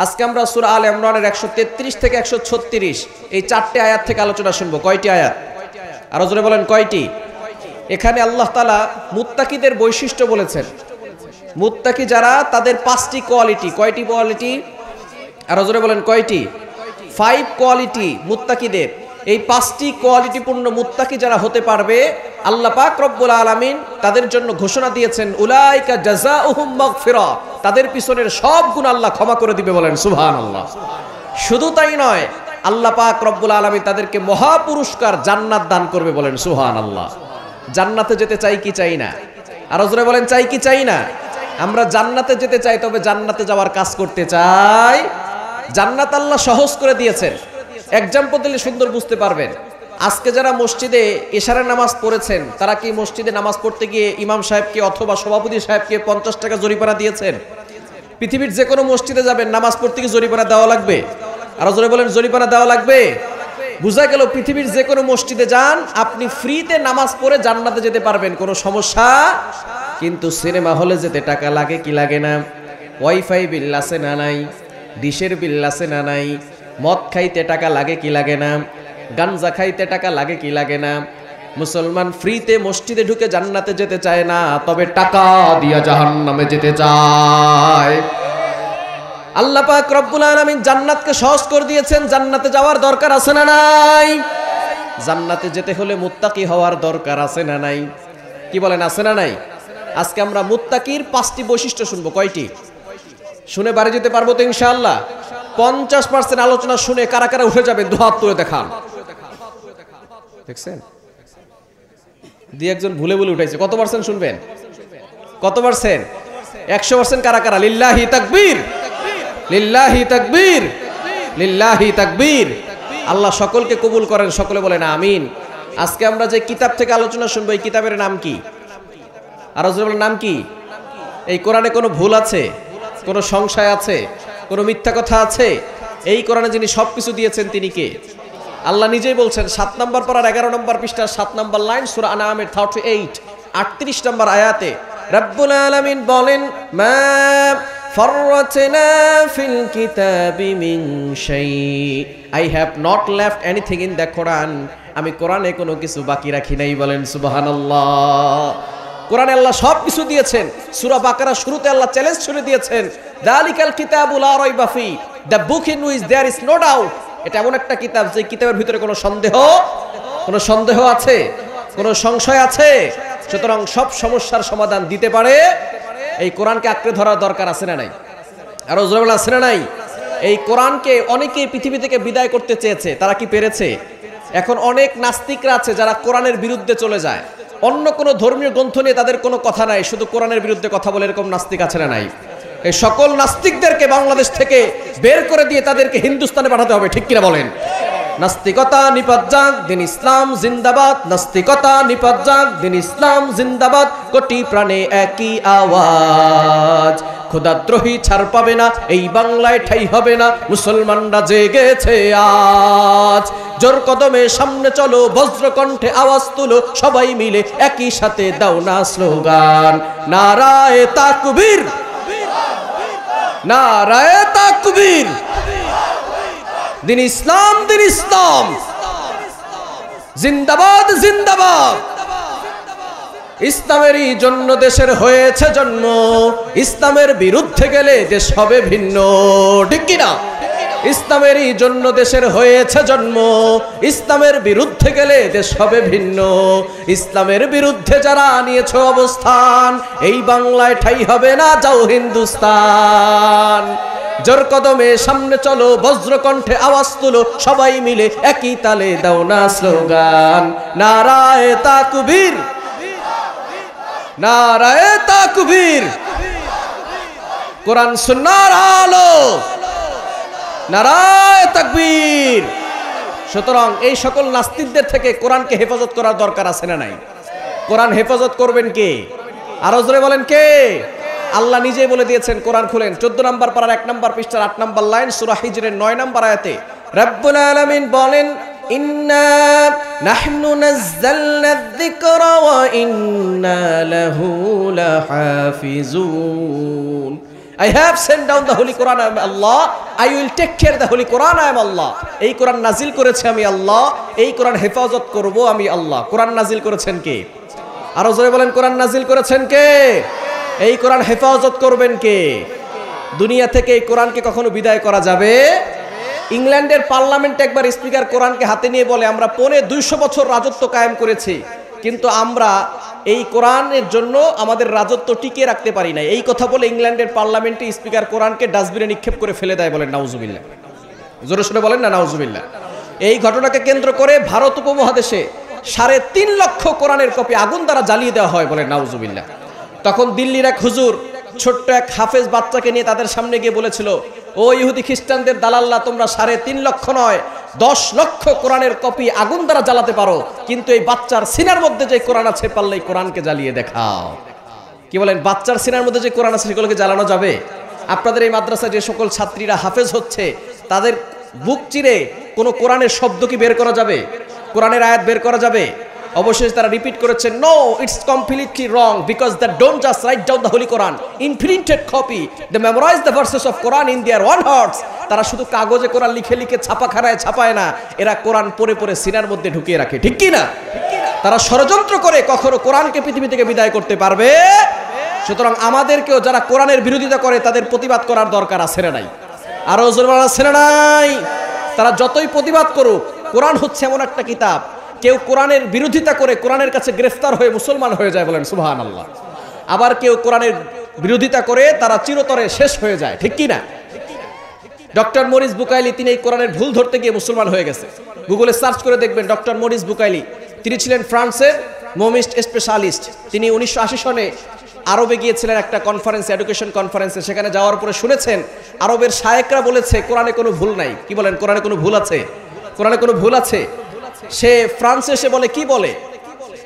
আজকে আমরা সূরা আলে ইমরানের 133 থেকে 136 এই চারটি আয়াত থেকে আলোচনা শুনবো। কয়টি আয়াত? আরো জোরে বলেন কয়টি? এখানে আল্লাহ তাআলা মুত্তাকিদের বৈশিষ্ট্য বলেছেন। মুত্তাকি যারা, তাদের 5টি কোয়ালিটি। কয়টি কোয়ালিটি? আরো জোরে বলেন কয়টি? 5 কোয়ালিটি মুত্তাকিদের। এই 5টি কোয়ালিটিপূর্ণ মুত্তাকি যারা হতে পারবে, আল্লাহ পাক রব্বুল আলামিন তাদের জন্য ঘোষণা দিয়েছেন উলাইকা জাযাউহুম মাগফিরা, তাদের পিছনের সব গুনাহ আল্লাহ ক্ষমা করে দিবে। বলেন সুবহানাল্লাহ। শুধু তাই নয়, আল্লাহ পাক রব্বুল আলামিন তাদেরকে মহা পুরস্কার জান্নাত দান করবে। বলেন সুবহানাল্লাহ। জান্নাতে যেতে চাই কি চাই না? আরো জোরে বলেন চাই কি চাই না? আমরা জান্নাতে যেতে চাই, তবে জান্নাতে যাওয়ার কাজ করতে চাই। জান্নাত আল্লাহ সহজ করে দিয়েছেন। এক্সাম্পল দিলে সুন্দর বুঝতে পারবেন। আজকে যারা মসজিদে ইশারের নামাজ পড়েছেন, তারা কি মসজিদে নামাজ পড়তে গিয়ে ইমাম সাহেবকে অথবা সভাপতি সাহেবকে 50 টাকা জরিমানা দিয়েছেন? পৃথিবীর যে কোনো মসজিদে যাবেন, নামাজ পড়তে কি জরিমানা দেওয়া লাগবে? আরো জোরে বলেন জরিমানা দেওয়া লাগবে? বুঝা গেল, পৃথিবীর যে কোনো মসজিদে যান, আপনি ফ্রিতে নামাজ পড়ে জান্নাতে যেতে পারবেন, কোনো সমস্যা। কিন্তু সিনেমা হলে যেতে টাকা লাগে কি লাগে না? ওয়াইফাই বিল আছে না নাই? ডিশের বিল আছে না নাই? মদ খাইতে টাকা লাগে কি লাগে না? গাঞ্জা খাইতে টাকা লাগে কি লাগে না? মুসলমান ফ্রিতে মসজিদে ঢুকে জান্নাতে যেতে চায় না, তবে টাকা দিয়া জাহান্নামে যেতে চায়। আল্লাহ পাক রব্বুল আলামিন জান্নাতকে সহজ করে দিয়েছেন। জান্নাতে যাওয়ার দরকার আছে না নাই? জান্নাতে যেতে হলে মুত্তাকি হওয়ার দরকার আছে না নাই? কি বলেন, আছে না নাই? আজকে আমরা মুত্তাকির 5টি বৈশিষ্ট্য শুনবো। কয়টি? শুনে বাড়ি যেতে পারবো তো ইনশাআল্লাহ? 50% আলোচনা শুনে কারা কারা উঠে যাবেন দুহাত তুলে দেখান। দেখছেন, দুই একজন ভুলে ভুলে উঠাইছে। কত পার্সেন্ট শুনবেন? কত পার্সেন্ট? 100%। কারা কারা? লিল্লাহি তাকবীর, লিল্লাহি তাকবীর, লিল্লাহি তাকবীর। আল্লাহ সকলকে কবুল করেন, সকলে বলেন আমিন। আজকে আমরা যে কিতাব থেকে আলোচনা শুনবো, এই কিতাবের নাম কি? আরো জোরে বলেন নাম কি? এই কোরআনে কোনো ভুল আছে? কোনো সংশয় আছে? কোনো মিথ্যা কথা আছে? এই কোরআনে যিনি সবকিছু দিয়েছেন তিনি কে? আল্লাহ নিজেই বলছেন। 7 নম্বর পারার 11 নম্বর পৃষ্ঠার 7 নম্বর লাইন, সূরা আনআমের 38 নম্বর আয়াতে রব্বুল আলামিন বলেন, মা ফাররাতনা ফিল কিতাবি মিন শাই, I have not left anything in the Quran. আমি কোরআনে কোনো কিছু বাকি রাখি নাই। বলেন সুবহানাল্লাহ। কোরআনে আল্লাহ সব কিছু দিয়েছেন। সূরা বাকারা শুরুতে আল্লাহ চ্যালেঞ্জ ছুড়ে দিয়েছেন, দালিকাল কিতাবু লা রাইবা ফি, the book in which there is no doubt. এটা এমন একটা কিতাব যে কিতাবের ভিতরে কোনো সন্দেহ আছে? কোনো সংশয় আছে? সুতরাং সব সমস্যার সমাধান দিতে পারে। এই কোরআনকে আঁকড়ে ধরার দরকার আছে না নাই? আরো জোরে বলেন আছে না নাই? এই কোরআনকে অনেকে পৃথিবী থেকে বিদায় করতে চেয়েছে, তারা কি পেরেছে? এখন অনেক নাস্তিকরা আছে যারা কোরআনের বিরুদ্ধে চলে যায়। অন্য কোনো ধর্মীয় গ্রন্থ নিয়ে তাদের কোনো কথা নাই, শুধু কোরআনের বিরুদ্ধে কথা বলে, এরকম নাস্তিক আছে না নাই? এই সকল নাস্তিকদেরকে বাংলাদেশ থেকে বের করে দিয়ে তাদেরকে হিন্দুস্তানে পাঠাতে হবে। ঠিক কিনা বলেন? নাস্তিকতা নিপাত যাক, দিন ইসলাম জিন্দাবাদ। নাস্তিকতা নিপাত যাক, দিন ইসলাম জিন্দাবাদ। কোটি প্রাণে একই আওয়াজ, খোদাদ্রোহী ছাড় পাবে না, এই বাংলায় ঠাই হবে না। মুসলমানরা জেগেছে আজ, জোর কদমে সামনে চলো, বজ্রকণ্ঠে আওয়াজ তুলো, সবাই মিলে একই সাথে দাও না স্লোগান, নারায়ে তাকবীর, নারায়ে তাকবীর। দিন ইসলাম, দিন ইসলাম জিন্দাবাদ, জিন্দাবাদ। ইসলামেরই জন্য দেশের হয়েছে জন্ম, ইসলামের বিরুদ্ধে গেলে দেশ হবে ভিন্ন। ঠিক কিনা? ইসলামেরই জন্য দেশের হয়েছে জন্ম, ইসলামের বিরুদ্ধে গেলে দেশ হবে ভিন্ন। ইসলামের বিরুদ্ধে যারা নিয়েছো অবস্থান, এই বাংলায় ঠাই হবে না, যাও হিন্দুস্তান। জোর কদমে সামনে চলো, বজ্রকণ্ঠে আওয়াজ তুলো, সবাই মিলে একই তালে দাও না স্লোগান, নারায়ে তাকবীর, নারায়ে তাকবীর। কোরআন সুন্নাহর আলো, নারায়ে তাকবীর। সুতরাং এই সকল নাস্তিকদের থেকে কোরআনকে হেফাজত করার দরকার আছে না নাই? কোরআন হেফাজত করবেন কে? আরো জোরে বলেন কে? আল্লাহ নিজেই বলে দিয়েছেন। কোরআন খুলেন 14 নম্বর পারার 1 নম্বর পৃষ্ঠার 8 নম্বর লাইন, সূরা হিজরের 9 নম্বর আয়াতে রব্বুল আলামিন বলেন, ইন্না নাহনু নাযালনা যিকরা ওয়া ইন্না লাহু লাহাফিজুন। I have sent down the Holy Quran, Allah, I will take care the Holi Quran, I am Allah. এই কোরআন নাজিল করেছে আমি আল্লাহ, এই কোরআন হেফাজত করব আমি আল্লাহ। কোরআন নাজিল করেছেন কে? আরো জোরে বলেন, কোরআন নাজিল করেছেন কে? এই কোরআন হেফাজত করবেন কে? দুনিয়া থেকে এই কোরআনকে কখনো বিদায় করা যাবে? ইংল্যান্ডের পার্লামেন্টে একবার স্পিকার কোরআনকে হাতে নিয়ে বলে, আমরা 250 বছর রাজত্ব কায়েম করেছি, কিন্তু আমরা এই কোরআনের জন্য আমাদের রাজত্ব টিকিয়ে রাখতে পারি না। এই কথা বলে ইংল্যান্ডের পার্লামেন্টে স্পিকার কোরআনকে ডাস্টবিনে নিক্ষেপ করে ফেলে দেয়। বলেন নাউজুবিল্লাহ। জোরে সোরে বলেন না নাউজুবিল্লাহ। এই ঘটনাকে কেন্দ্র করে ভারত উপমহাদেশে 3.5 লক্ষ কোরআনের কপি আগুন দ্বারা জ্বালিয়ে দেওয়া হয়। বলেন নাউজুবিল্লাহ। তখন দিল্লির এক হুজুর ছোট্ট এক হাফেজ বাচ্চাকে নিয়ে তাদের সামনে গিয়ে বলেছিল, ও ইহুদি খ্রিস্টানদের দালাল্লা, তোমরা 3.5 লক্ষ নয় 10 লক্ষ কোরআনের কপি আগুন দ্বারা জ্বালাতে পারো, কিন্তু এই বাচ্চার সিনার মধ্যে যে কোরআন আছে পারলে এই কোরআনকে জ্বালিয়ে দেখাও। কি বলেন? বাচ্চার সিনার মধ্যে যে কোরআন আছে সেগুলোকে জ্বালানো যাবে? আপনাদের এই মাদ্রাসায় যে সকল ছাত্রীরা হাফেজ হচ্ছে, তাদের বুক চিরে কোনো কোরআনের শব্দ কি বের করা যাবে? কোরআনের আয়াত বের করা যাবে? অবশেষে তারা রিপিট করেছে, no, it's completely wrong, because the don't just write down the Holi Quran in printed copy, they memorize the verses of Quran in their one hearts. তারা শুধু কাগজে কোরআন লিখে লিখে ছাপাখানায় ছাপায় না, এরা কোরআন পড়ে পড়ে সিনার মধ্যে ঢুকিয়ে রাখে। ঠিক কি না? তারা ষড়যন্ত্র করে কখনো কোরআনকে পৃথিবী থেকে বিদায় করতে পারবে? সুতরাং আমাদেরকেও যারা কোরআনের বিরোধিতা করে তাদের প্রতিবাদ করার দরকার আছে না নাই? আরো জোরে বলা আছে না নাই? তারা যতই প্রতিবাদ করুক, কোরআন হচ্ছে এমন একটা কিতাব, কেউ কোরআনের বিরোধিতা করে কোরআনের কাছে গ্রেফতার হয়ে মুসলমান হয়ে যায়। বলেন সুবহানাল্লাহ। আবার কেউ কোরআনের বিরোধিতা করে তারা চিরতরে শেষ হয়ে যায়। ঠিক কি না? ডক্টর মরিস বুকাইলি, তিনি এই কোরআনের ভুল ধরতে গিয়ে মুসলমান হয়ে গেছে। গুগলে সার্চ করে দেখবেন ডক্টর মরিস বুকাইলি। তিনি ছিলেন ফ্রান্সের মোমিস্ট স্পেশালিস্ট। তিনি 1980 সনে আরবে গিয়েছিলেন একটা কনফারেন্সে, এডুকেশন কনফারেন্সে। সেখানে যাওয়ার পরে শুনেছেন আরবের শায়েকরা বলেছে কোরআনে কোনো ভুল নাই। কি বলেন? কোরআনে কোনো ভুল আছে? কোরআনে কোনো ভুল আছে? সে ফ্রান্সে এসে বলে, কি বলে,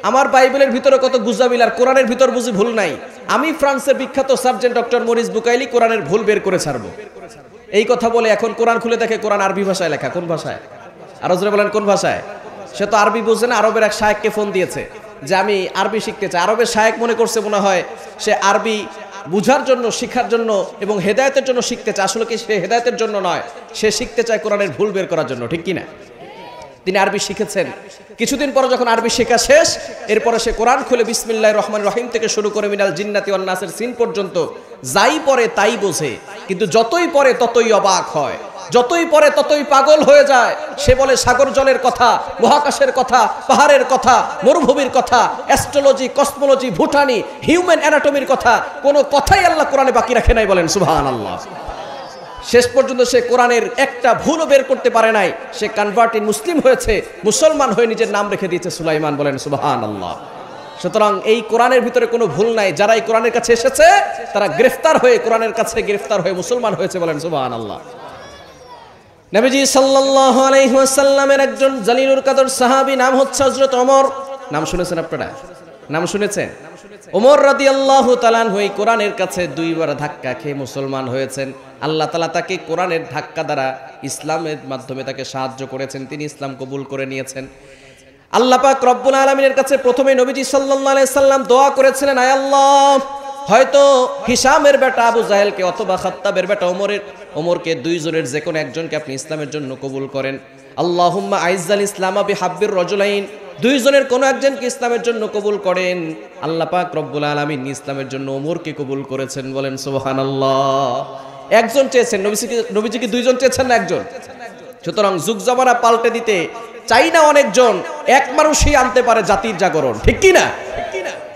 আমার বাইবেলের ভিতরে কত গুজাবিল, আর কোরআনের ভিতর বুঝি ভুল নাই। আমি ফ্রান্সের বিখ্যাত সার্জন ডক্টর মরিস বুকাইলি কোরআনের ভুল বের করে ছাড়বো। এই কথা বলে এখন কোরআন খুলে দেখে কোরআন আরবি ভাষায় লেখা। কোন ভাষায়? আরো জোরে বলেন, কোন ভাষায়? সে তো আরবি বুঝে না। আরবের এক শায়েককে ফোন দিয়েছে যে আমি আরবি শিখতে চাই। আরবের শায়েক মনে করছে মনে হয় সে আরবি বুঝার জন্য, শিখার জন্য এবং হেদায়েতের জন্য শিখতে চায়। আসলে কি সে হেদায়েতের জন্য নয়, সে শিখতে চায় কোরআনের ভুল বের করার জন্য। ঠিক কিনা? তিনি আরবি শিখেছেন। কিছুদিন পরে যখন আরবি শেখা শেষ, এরপরে সে কোরআন খুলে বিসমিল্লাহির রহমানির রহিম থেকে শুরু করে মিনাল জিন্নাতি ওয়ান নাসের সিন পর্যন্ত যাই পড়ে তাই বোঝে, কিন্তু যতই পড়ে ততই অবাক হয়, যতই পড়ে ততই পাগল হয়ে যায়। সে বলে সাগর জলের কথা, মহাকাশের কথা, পাহাড়ের কথা, মরুভূমির কথা, অ্যাস্ট্রোলজি, কসমোলজি, ভুটানি, হিউম্যান অ্যানাটমির কথা, কোনো কথাই আল্লাহ কোরআনে বাকি রাখে নাই। বলেন সুবহানাল্লাহ। শেষ পর্যন্ত সে কোরআনের একটা ভুলও বের করতে পারে নাই। সে কনভার্টেড মুসলিম হয়েছে, মুসলমান হয়ে নিজের নাম রেখে দিয়েছে সুলাইমান। বলেন সুবহানাল্লাহ। সুতরাং এই কোরআনের ভিতরে কোনো ভুল নাই। যারা এই কোরআনের কাছে এসেছে তারা গ্রেফতার হয়ে, কোরআনের কাছে গ্রেফতার হয়ে মুসলমান হয়েছে। বলেন সুবহানাল্লাহ। নবীজি সাল্লাল্লাহু আলাইহি ওয়াসাল্লামের একজন জালিলুল কদর সাহাবী, নাম হচ্ছে হযরত ওমর। নাম শুনেছেন আপনারা? নাম শুনেছেন? ওমর রাদিয়াল্লাহু তাআলা আনহু এই কোরআনের কাছে 2 বার ধাক্কা খেয়ে মুসলমান হয়েছেন। আল্লাহ তাআলা তাকে কোরআনের ধাক্কা দ্বারা ইসলামের মাধ্যমে তাকে সাহায্য করেছেন। তিনি ইসলাম কবুল করে নিয়েছেন। আল্লাহ পাক রব্বুল আলামিনের কাছে প্রথমে নবীজি সাল্লাল্লাহু আলাইহি সাল্লাম দোয়া করেছিলেন, আয় আল্লাহ, হয়তো হিশামের বেটা আবু জাহেলকে অথবা খাত্তাবের বেটা ওমরকে 2 জনের যে কোনো একজনকে আপনি ইসলামের জন্য কবুল করেন। আল্লাহুম্মা আইজ্জাল ইসলামা বিহাব্বির রাজুলাইন, 2 জনের কোনো একজনকে ইসলামের জন্য কবুল করেন। আল্লাহ পাক রব্বুল আলামিন ইসলামের জন্য ওমরকে কবুল করেছেন। বলেন সুবহানাল্লাহ। একজন চেয়েছেন, নবীজি কি 2 জন চেয়েছেন না একজন? সুতরাং যুগ জামানা পাল্টে দিতে চাই না অনেকজন, এক মানুষই আনতে পারে জাতির জাগরণ। ঠিক কি না?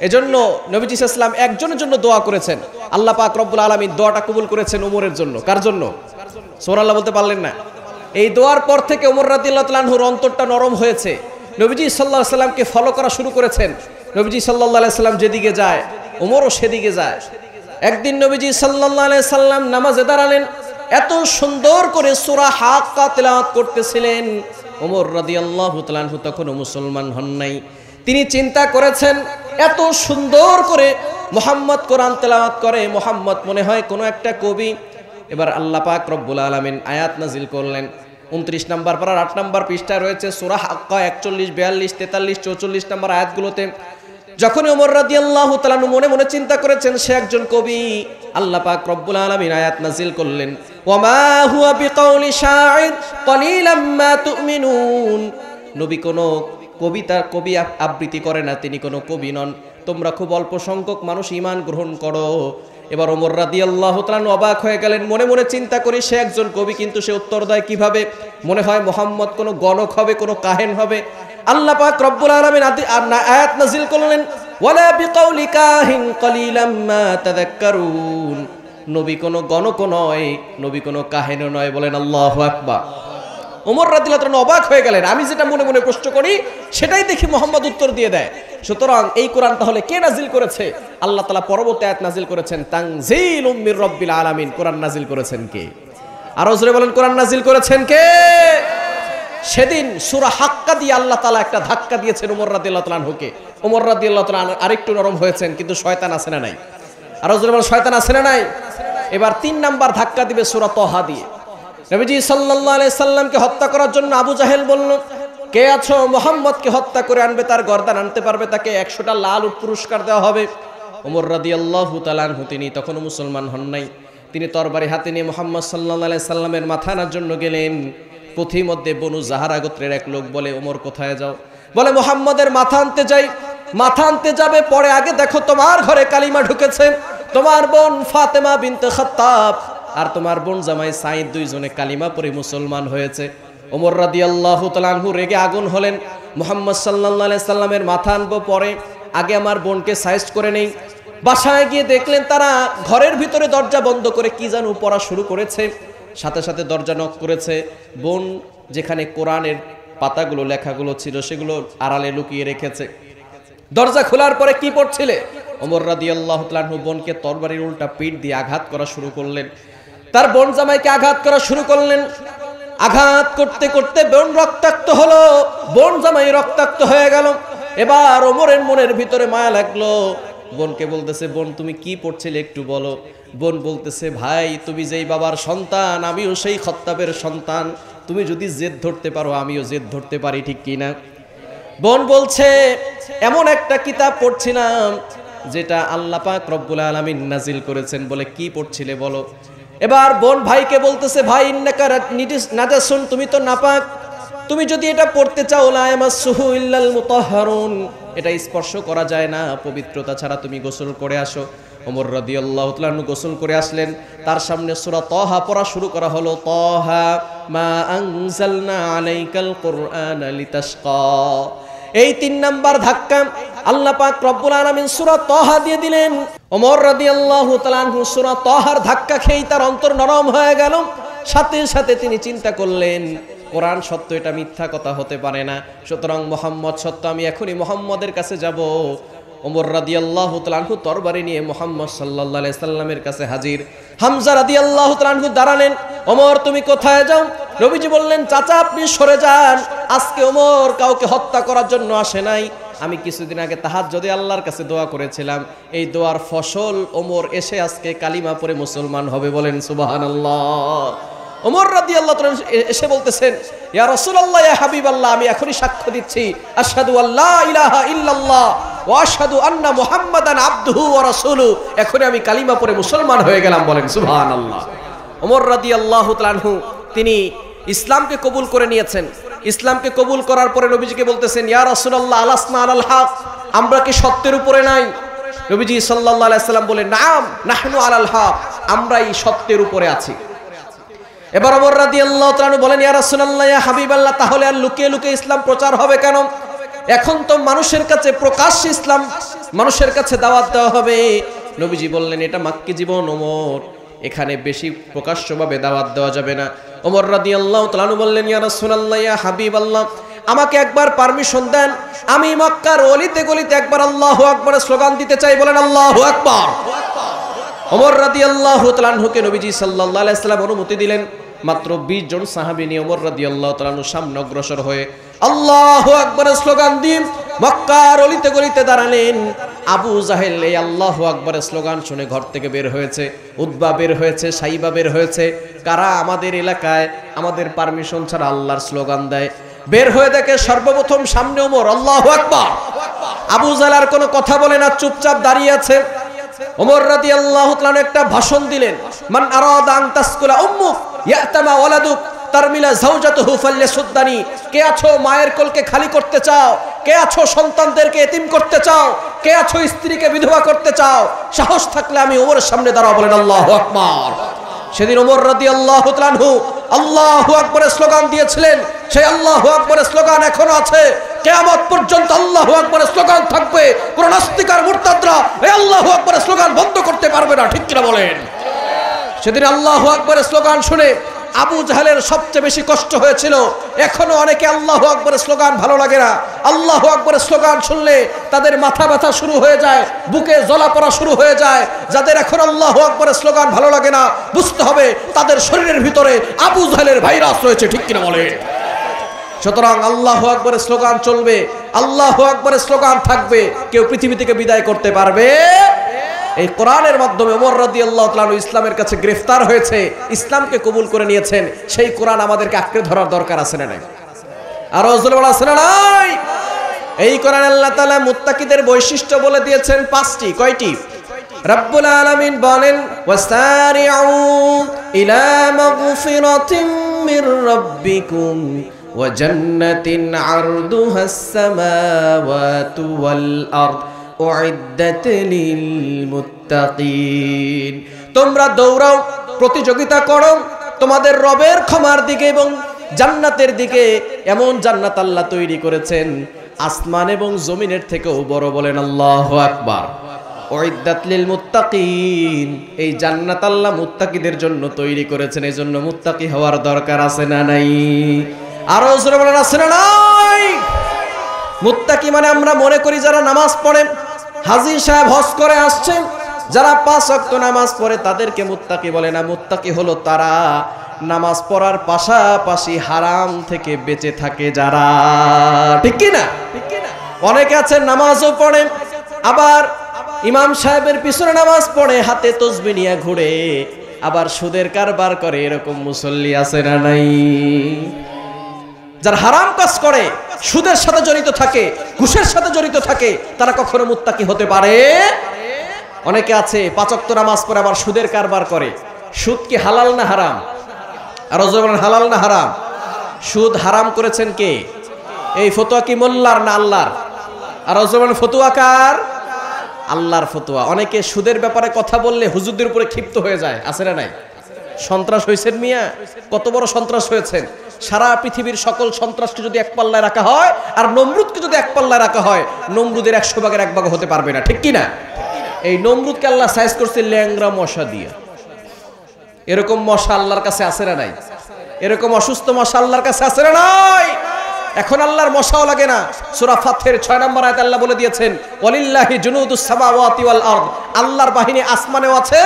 এজন্য নবীজি সাল্লাল্লাহু আলাইহি ওয়াসাল্লাম একজনের জন্য দোয়া করেছেন। আল্লাহ পাক রব্বুল আলামিন দোয়াটা কবুল করেছেন ওমরের জন্য। কার জন্য? সুবহানাল্লাহ বলতে পারলেন না? এই দোয়ার পর থেকে ওমর রাদিয়াল্লাহু তাআলা আনহুর অন্তরটা নরম হয়েছে। নবীজি সাল্লাল্লাহু আলাইহি ওয়াসাল্লামকে ফলো করা শুরু করেছেন। নবীজি সাল্লাল্লাহু আলাইহি ওয়াসাল্লাম যেদিকে যায় ওমরও সেদিকে যায়। একদিন নবীজি সাল্লাল্লাহু আলাইহি ওয়াসাল্লাম নামাজে দাঁড়ালেন, এত সুন্দর করে সূরা হাক্কা তেলাওয়াত করতেছিলেন। ওমর রাদিয়াল্লাহু তাআলা আনহু তখনও মুসলমান হন নাই। তিনি চিন্তা করেছেন, এত সুন্দর করে মুহাম্মদ কোরআন তেলাওয়াত করে, মুহাম্মদ মনে হয় কোনো একটা কবি। এবার আল্লাহ পাক রব্বুল আলামিন আয়াত নাজিল করলেন। 29 নম্বর পারার 8 নম্বর পৃষ্ঠায় রয়েছে সূরা হাক্কা 41, 42, 43, 44 নম্বর আয়াতগুলোতে যখন ওমর রাদিয়াল্লাহু তাআলা মনে মনে চিন্তা করেছেন সে একজন কবি, আল্লাহ পাক রব্বুল আলামিন আয়াত নাযিল করলেন, ওয়ামা হুয়া বিকাউলি শাইর কলিলাম মা তুমিনুন। নবী কোনো কবি আবৃত্তি করে না, তিনি কোনো কবি নন, তোমরা খুব অল্প সংখ্যক মানুষ ঈমান গ্রহণ করো। এবার ওমর রাদিয়াল্লাহু তাআলা অবাক হয়ে গেলেন, মনে মনে চিন্তা করি সে একজন কবি, কিন্তু সে উত্তর দেয় কিভাবে? মনে হয় মুহাম্মদ কোনো গণক হবে, কোনো কাহেন হবে। আল্লাহ পাক রব্বুল আলামিন আয়াত নাযিল করলেন, ওয়ালা বিকাউলি কাহিন কলিলাম মা তাযাক্কারুন। নবী কোনো গণক নয়, নবী কোনো কাহেনও নয়, বলেন আল্লাহু আকবার। ওমর রাদিয়াল্লাহু তাআলা অবাক হয়ে গেলেন, আমি যেটা মনে মনে প্রশ্ন করি সেটাই দেখি মুহাম্মদ উত্তর দিয়ে দেয়। সুতরাং এই কোরআন তাহলে কে নাজিল করেছে? আল্লাহ তাআলা পরবর্তী আয়াত নাজিল করেছেন, তানজিলুম মির রাব্বিল আলামিন। কোরআন নাজিল করেছেন কে? আরো জোরে বলেন, কোরআন নাজিল করেছেন কে? সেদিন সূরা হাক্কা দিয়ে আল্লাহ তাআলা একটা ধাক্কা দিয়েছেন ওমর রাদিয়াল্লাহু তাআলা আনহুকে। ওমর রাদিয়াল্লাহু তাআলা আরেকটু নরম হয়েছেন, কিন্তু শয়তান আছে না নাই? আরো জোরে বলেন, শয়তান আছে না নাই? এবার 3 নাম্বার ধাক্কা দিবে সূরা তাহা দিয়ে। নবীজি সাল্লাল্লাহু আলাইহি সাল্লামকে হত্যা করার জন্য আবু জাহেল বলল, কে আছো মুহাম্মদকে হত্যা করে আনবে, তার গর্দান আনতে পারবে, তাকে 100টা লাল উট পুরস্কার দেওয়া হবে। ওমর রাদিয়াল্লাহু তাআলা আনহু তিনি তখনও মুসলমান হন নাই। তিনি তরবারি হাতে নিয়ে মুহাম্মদ সাল্লাল্লাহু আলাইহি সাল্লামের মাথা আনার জন্য গেলেন। পথিমধ্যে বনু জাহারা গোত্রের এক লোক বলে, ওমর কোথায় যাও? বলে মুহাম্মদের মাথা আনতে যাই। মাথা আনতে যাবে, পরে আগে দেখো তোমার ঘরে কালিমা ঢুকেছে, তোমার বোন ফাতেমা বিনতে খাত্তাব আর তোমার বোন জামাই সাঈদ দুইজনে কালিমা পড়ে মুসলমান হয়েছে। ওমর রাদিয়াল্লাহু তাআলা আনহু রেগে আগুন হলেন, মুহাম্মদ সাল্লাল্লাহু আলাইহি সাল্লামের মাথা আনবো পরে, আগে আমার বোনকে সাইজ করে নেই। বাসায় গিয়ে দেখলেন তারা ঘরের ভিতরে দরজা বন্ধ করে কি যেন পড়া শুরু করেছে। সাথে সাথে দরজা নক করেছে। বোন যেখানে কোরআনের পাতাগুলো লেখাগুলো ছিল সেগুলো আড়ালে লুকিয়ে রেখেছে। দরজা খোলার পরে কি পড়ছিলে? ওমর রাদিয়াল্লাহু তাআলা আনহু বোনকে তরবারির উল্টা পিঠ দিয়ে আঘাত করা শুরু করলেন। তার বোন জামাইকে আঘাত করা শুরু করলেন। আঘাত করতে করতে বোন রক্তাক্ত হলো, বোন জামাই রক্তাক্ত হয়ে গেল। এবার ওমরের মনের ভিতরে মায়া লাগলো। বোনকে বলতেছে, বোন তুমি কি পড়ছিলে একটু বলো। বোন বলতেছে, ভাই তুমি যেই বাবার সন্তান আমিও সেই খাত্তাবের সন্তান, তুমি যদি জেদ ধরতে পারো আমিও জেদ ধরতে পারি, ঠিক কিনা? বোন বলছে, এমন একটা কিতাব পড়ছিলাম যেটা আল্লাহ পাক রব্বুল আলামিন নাজিল করেছেন। বলে কি পড়ছিলে বলো। এবার বোন ভাইকে বলতেছে, ভাই ইন্নাকা নাজাসুন, তুমি তো নাপাক, তুমি যদি এটা পড়তে চাও লা ইয়ামাসসুহু ইল্লাল মুতাহহারুন, এটা স্পর্শ করা যায় না, পবিত্রতা ছাড়া তুমি গোসল করে আসো। ওমর রাদিয়াল্লাহু তাআলা আনহু গোসল করে আসলেন। তার সামনে সূরা তাহা পড়া শুরু করা হলো, তাহা মা আনজালনা আলাইকাল কুরআনা লিতাশকা। এই 3 নাম্বার ধাক্কা আল্লাহ পাক রব্বুল আলামিন সূরা তাহা দিয়ে দিলেন। ওমর রাদিয়াল্লাহু তাআলা আনহু সূরা তাহার ধাক্কা খেয়ে তার অন্তর নরম হয়ে গেল। সাথে সাথে তিনি চিন্তা করলেন, কোরআন সত্য, এটা মিথ্যা কথা হতে পারে না, সুতরাং মুহাম্মদ সত্য, আমি এখনই মুহাম্মদের কাছে যাব। ওমর রাদিয়াল্লাহু তাআলা আনহু তরবারি নিয়ে মুহাম্মদ সাল্লাল্লাহু আলাইহি সাল্লামের কাছে হাজির। হামজা রাদিয়াল্লাহু তাআলা আনহু দাঁড়ালেন, ওমর তুমি কোথায় যাও? নবীজি বললেন, চাচা আপনি সরে যান, আজকে ওমর কাউকে হত্যা করার জন্য আসে নাই। আমি কিছুদিন আগে তাহাজ্জুদে আল্লাহর কাছে দোয়া করেছিলাম, এই দোয়ার ফসল ওমর এসে আজকে কালিমা পড়ে মুসলমান হবে, বলেন সুবহানাল্লাহ। ওমর রাদিয়াল্লাহু তাআলা এসে বলতেছেন, ইয়া রাসূলুল্লাহ, ইয়া হাবিবাল্লাহ, আমি এখনই সাক্ষ্য দিচ্ছি, আশহাদু আল্লা ইলাহা ইল্লাল্লাহ ওয়া আশহাদু আন্না মুহাম্মাদান আবদুহু ওয়া রাসূলুহু, এখনই আমি কালিমা পড়ে মুসলমান হয়ে গেলাম, বলেন সুবহানাল্লাহ। ওমর রাদিয়াল্লাহু তাআলা আনহু তিনি ইসলামকে কবুল করে নিয়েছেন। ইসলামকে কবুল করার পরে নবীজিকে বলতেছেন, ইয়া রাসূলুল্লাহ, আলাসনা আলাল হক, আমরা কি সত্যের উপরে নাই? নবীজি সাল্লাল্লাহু আলাইহি সাল্লাম বলেন, নাম নাহনু আলাল হক, আমরা এই সত্যের উপরে আছি। এবার ওমর রাদিয়াল্লাহু তাআলা বলেন, ইয়া রাসূলুল্লাহ, ইয়া হাবিবাল্লাহ, তাহলে আর লুকিয়ে লুকিয়ে ইসলাম প্রচার হবে কেন? এখন তো মানুষের কাছে প্রকাশ্যে ইসলাম মানুষের কাছে দাওয়াত দেওয়া হবে। নবীজি বললেন, এটা মাক্কি জীবন ওমর, এখানে বেশি প্রকাশ্যভাবে দাওয়াত দেওয়া যাবে না। ওমর রাদিয়াল্লাহু তাআলা বললেন, ইয়া রাসূলুল্লাহ, ইয়া হাবিবাল্লাহ, আমাকে একবার পারমিশন দেন, আমি মক্কার অলিতে গলিতে একবার আল্লাহু আকবার স্লোগান দিতে চাই, বলেন আল্লাহু আকবার। ওমর রাদিয়াল্লাহু তাআলা আনহুকে নবীজি সাল্লাল্লাহু আলাইহি সাল্লাম অনুমতি দিলেন। মাত্র 20 জন সাহাবী নিয়ে ওমর রাদিয়াল্লাহু তাআলা আনহু সামনে অগ্রসর হয়ে আল্লাহু আকবার স্লোগান দিয়ে মক্কার অলিতে গলিতে দাঁড়ালেন। আবু জাহেল এই আল্লাহু আকবার স্লোগান শুনে ঘর থেকে বের হয়েছে, উতবা বের হয়েছে, সাইবা বের হয়েছে। কারা আমাদের এলাকায় আমাদের পারমিশন ছাড়া আল্লাহর স্লোগান দেয়? বের হয়ে দেখে সর্বপ্রথম সামনে ওমর, আল্লাহু আকবার। আবু জাহল আর কোনো কথা বলে না, চুপচাপ দাঁড়িয়ে আছে। ওমর রাদিয়াল্লাহু তাআলা একটা ভাষণ দিলেন, মান আরাদা আন তাসকুলা উম্মুক ইয়াতামা ওয়ালাদুক তারমিলা যাওজাতুহু ফালইয়াসুদ্দানি। কে আছো মায়ের কোলকে খালি করতে চাও? কে আছো সন্তানদেরকে এতিম করতে চাও? কে আছো স্ত্রীকে বিধবা করতে চাও? সাহস থাকলে আমি ওমরের সামনে দাঁড়াও, বলেন আল্লাহু আকবার। সেদিন ওমর রাদিয়াল্লাহু তাআলা আনহু আল্লাহু আকবারের স্লোগান দিয়েছিলেন। সেই আল্লাহু আকবারের স্লোগান এখনো আছে, কিয়ামত পর্যন্ত আল্লাহু আকবারের স্লোগান থাকবে। কোন নাস্তিক আর মুরতাদরা এই আল্লাহু আকবারের স্লোগান বন্ধ করতে পারবে না, ঠিক কিনা বলেন? সেদিন আল্লাহু আকবারের স্লোগান শুনে আবু জাহেলের সবচেয়ে বেশি কষ্ট হয়েছিল। এখনো অনেকে আল্লাহু আকবারের স্লোগান ভালো লাগে না। আল্লাহু আকবারের স্লোগান শুনলে তাদের মাথা ব্যথা শুরু হয়ে যায়, বুকে জ্বলা পড়া শুরু হয়ে যায়। যাদের এখন আল্লাহু আকবারের স্লোগান ভালো লাগে না, বুঝতে হবে তাদের শরীরের ভিতরে আবু জাহেলের ভাইরাস রয়েছে, ঠিক কিনা বলে? সুতরাং আল্লাহু আকবারের স্লোগান চলবে, আল্লাহু আকবারের স্লোগান থাকবে, কেউ পৃথিবী থেকে বিদায় করতে পারবে। এই কোরআনের মাধ্যমে ওমর রাদিয়াল্লাহু তাআলা ইসলামের কাছে গ্রেফতার হয়েছে, ইসলামকে কবুল করে নিয়েছেন। সেই কোরআন আমাদেরকে আঁকড়ে ধরার দরকার আছে না নাই? আর রাসূল বলা আছে না নাই? এই কোরআন আল্লাহ তাআলা মুত্তাকিদের বৈশিষ্ট্য বলে দিয়েছেন 5টি। কয়টি? রব্বুল আলামিন বলেন, ওয়াসারিউ ইলা মাগফিরাতিন মির রাব্বিকুম ওয়া জান্নাতিন আরদুহাস সামাওয়াতু ওয়াল আরদ উইদ্দাত লিল মুত্তাকিন। তোমরা দৌড়াও, প্রতিযোগিতা করো তোমাদের রবের ক্ষমার দিকে এবং জান্নাতের দিকে। এমন জান্নাত আল্লাহ তৈরি করেছেন আসমান এবং জমিনের থেকেও বড়, বলেন আল্লাহু আকবার। উইদ্দাত লিল মুত্তাকিন, এই জান্নাত আল্লাহ মুত্তাকিদের জন্য তৈরি করেছেন। এই জন্য মুত্তাকি হওয়ার দরকার আছে না নাই? আরো জোরে বলেন, আছে না নাই? মুত্তাকি মানে আমরা মনে করি যারা নামাজ পড়ে, হাজী সাহেব হজ করে আসছেন, যারা 5 ওয়াক্ত নামাজ পড়ে তাদেরকে মুত্তাকি বলে না। মুত্তাকি হলো তারা নামাজ পড়ার পাশাপাশি হারাম থেকে বেঁচে থাকে যারা, ঠিক কি না? অনেকে আছে নামাজও পড়ে, আবার ইমাম সাহেবের পিছনে নামাজ পড়ে, হাতে তসবিহ নিয়ে ঘুরে, আবার সুদের কারবার করে। এরকম মুসল্লি আছে না নাই? যারা হারাম কাজ করে, সুদের সাথে জড়িত থাকে, ঘুষের সাথে জড়িত থাকে, তারা কখনো মুত্তাকি হতে পারে? অনেকে আছে 5 ওয়াক্ত নামাজ পড়ে আবার সুদের কারবার করে। সুদ কি হালাল না হারাম? আর বলেন হালাল না হারাম? সুদ হারাম করেছেন কে? এই ফতোয়া কি মোল্লার না আল্লাহর? আর বলেন ফতোয়া কার? আল্লাহর ফতোয়া। অনেকে সুদের ব্যাপারে কথা বললে হুজুরদের উপরে ক্ষিপ্ত হয়ে যায়, আছে না নাই? সন্ত্রাস হয়েছেন মিয়া, কত বড় সন্ত্রাস হয়েছেন। সারা পৃথিবীর সকল সন্ত্রাসকে যদি এক পাল্লায় রাখা হয় আর নমরুদকে যদি এক পাল্লায় রাখা হয়, নমরুদের 100 ভাগের 1 ভাগ হতে পারবে না, ঠিক কি না? এই নমরুদকে আল্লাহ সাইজ করছে ল্যাংরা মশা দিয়ে। এরকম মশা আল্লাহর কাছে আছে না নাই? এরকম অসুস্থ মশা আল্লাহর কাছে আছে না নাই? এখন আল্লাহর মশাও লাগে না। সূরা ফাতহের 6 নম্বর আয়াতে আল্লাহ বলে দিয়েছেন, ওয়ালিল্লাহি জুনুদুস সামাওয়াতি ওয়াল আরদ, আল্লাহর বাহিনী আসমানেও আছে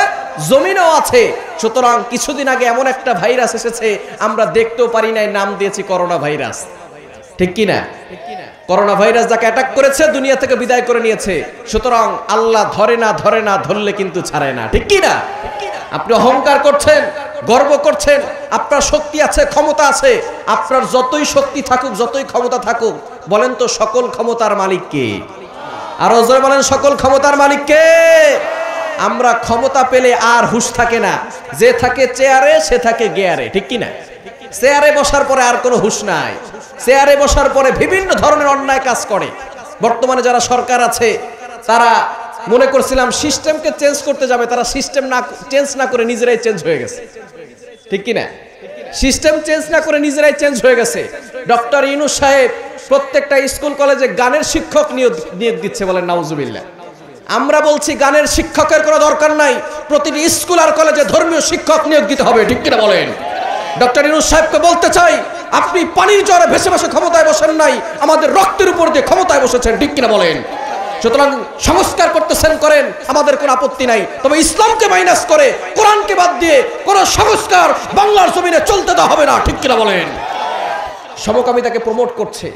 জমিনেও আছে। সুতরাং কিছুদিন আগে এমন একটা ভাইরাস এসেছে আমরা দেখতেও পারি নাই, নাম দিয়েছি করোনা ভাইরাস, ঠিক কি না? করোনা ভাইরাস যাকে অ্যাটাক করেছে দুনিয়া থেকে বিদায় করে নিয়েছে। সুতরাং আল্লাহ ধরে না, ধরলে কিন্তু ছাড়ে না, ঠিক কি না? আপনি অহংকার করছেন, গর্ব করছেন, আপনার শক্তি আছে, ক্ষমতা আছে। আপনার যতই শক্তি থাকুক, যতই ক্ষমতা থাকুক, বলেন তো সকল ক্ষমতার মালিক কে? আর জোরে বলেন, সকল ক্ষমতার মালিক কে? আমরা ক্ষমতা পেলে আর হুঁশ থাকে না। যে থাকে চেয়ারে সে থাকে গেয়ারে, ঠিক কি না? চেয়ারে বসার পরে আর কোনো হুঁশ নাই। চেয়ারে বসার পরে বিভিন্ন ধরনের অন্যায় কাজ করে। বর্তমানে যারা সরকার আছে তারা মনে করছিলাম সিস্টেমকে চেঞ্জ করতে যাবে, তারা সিস্টেম চেঞ্জ না করে নিজেরাই চেঞ্জ হয়ে গেছে, ঠিক কি না? সিস্টেম চেঞ্জ না করে নিজেরাই চেঞ্জ হয়ে গেছে। ডক্টর ইউনূস সাহেব প্রত্যেকটা স্কুল কলেজে গানের শিক্ষক নিয়োগ দিচ্ছে, বলেন নাউজুবিল্লাহ। আমরা বলছি গানের শিক্ষকের কোনো দরকার নাই, প্রতিটি স্কুল আর কলেজে ধর্মীয় শিক্ষক নিয়োগ দিতে হবে, ঠিক কিনা বলেন? ডক্টর ইউনূস সাহেবকে বলতে চাই, আপনি পানির জ্বরে ভেসে ভেসে ক্ষমতায় বসেন নাই, আমাদের রক্তের উপর দিয়ে ক্ষমতায় বসেছেন, ঠিক কিনা বলেন? সুতরাং সংস্কার করতেছেন করেন, আমাদের কোনো আপত্তি নাই। তবে ইসলামকে মাইনাস করে, কোরআনকে বাদ দিয়ে কোনো সংস্কার বাংলার জমিনে চলতে দেওয়া হবে না, ঠিক কিনা বলেন? সমকামিতাকে প্রমোট করছে,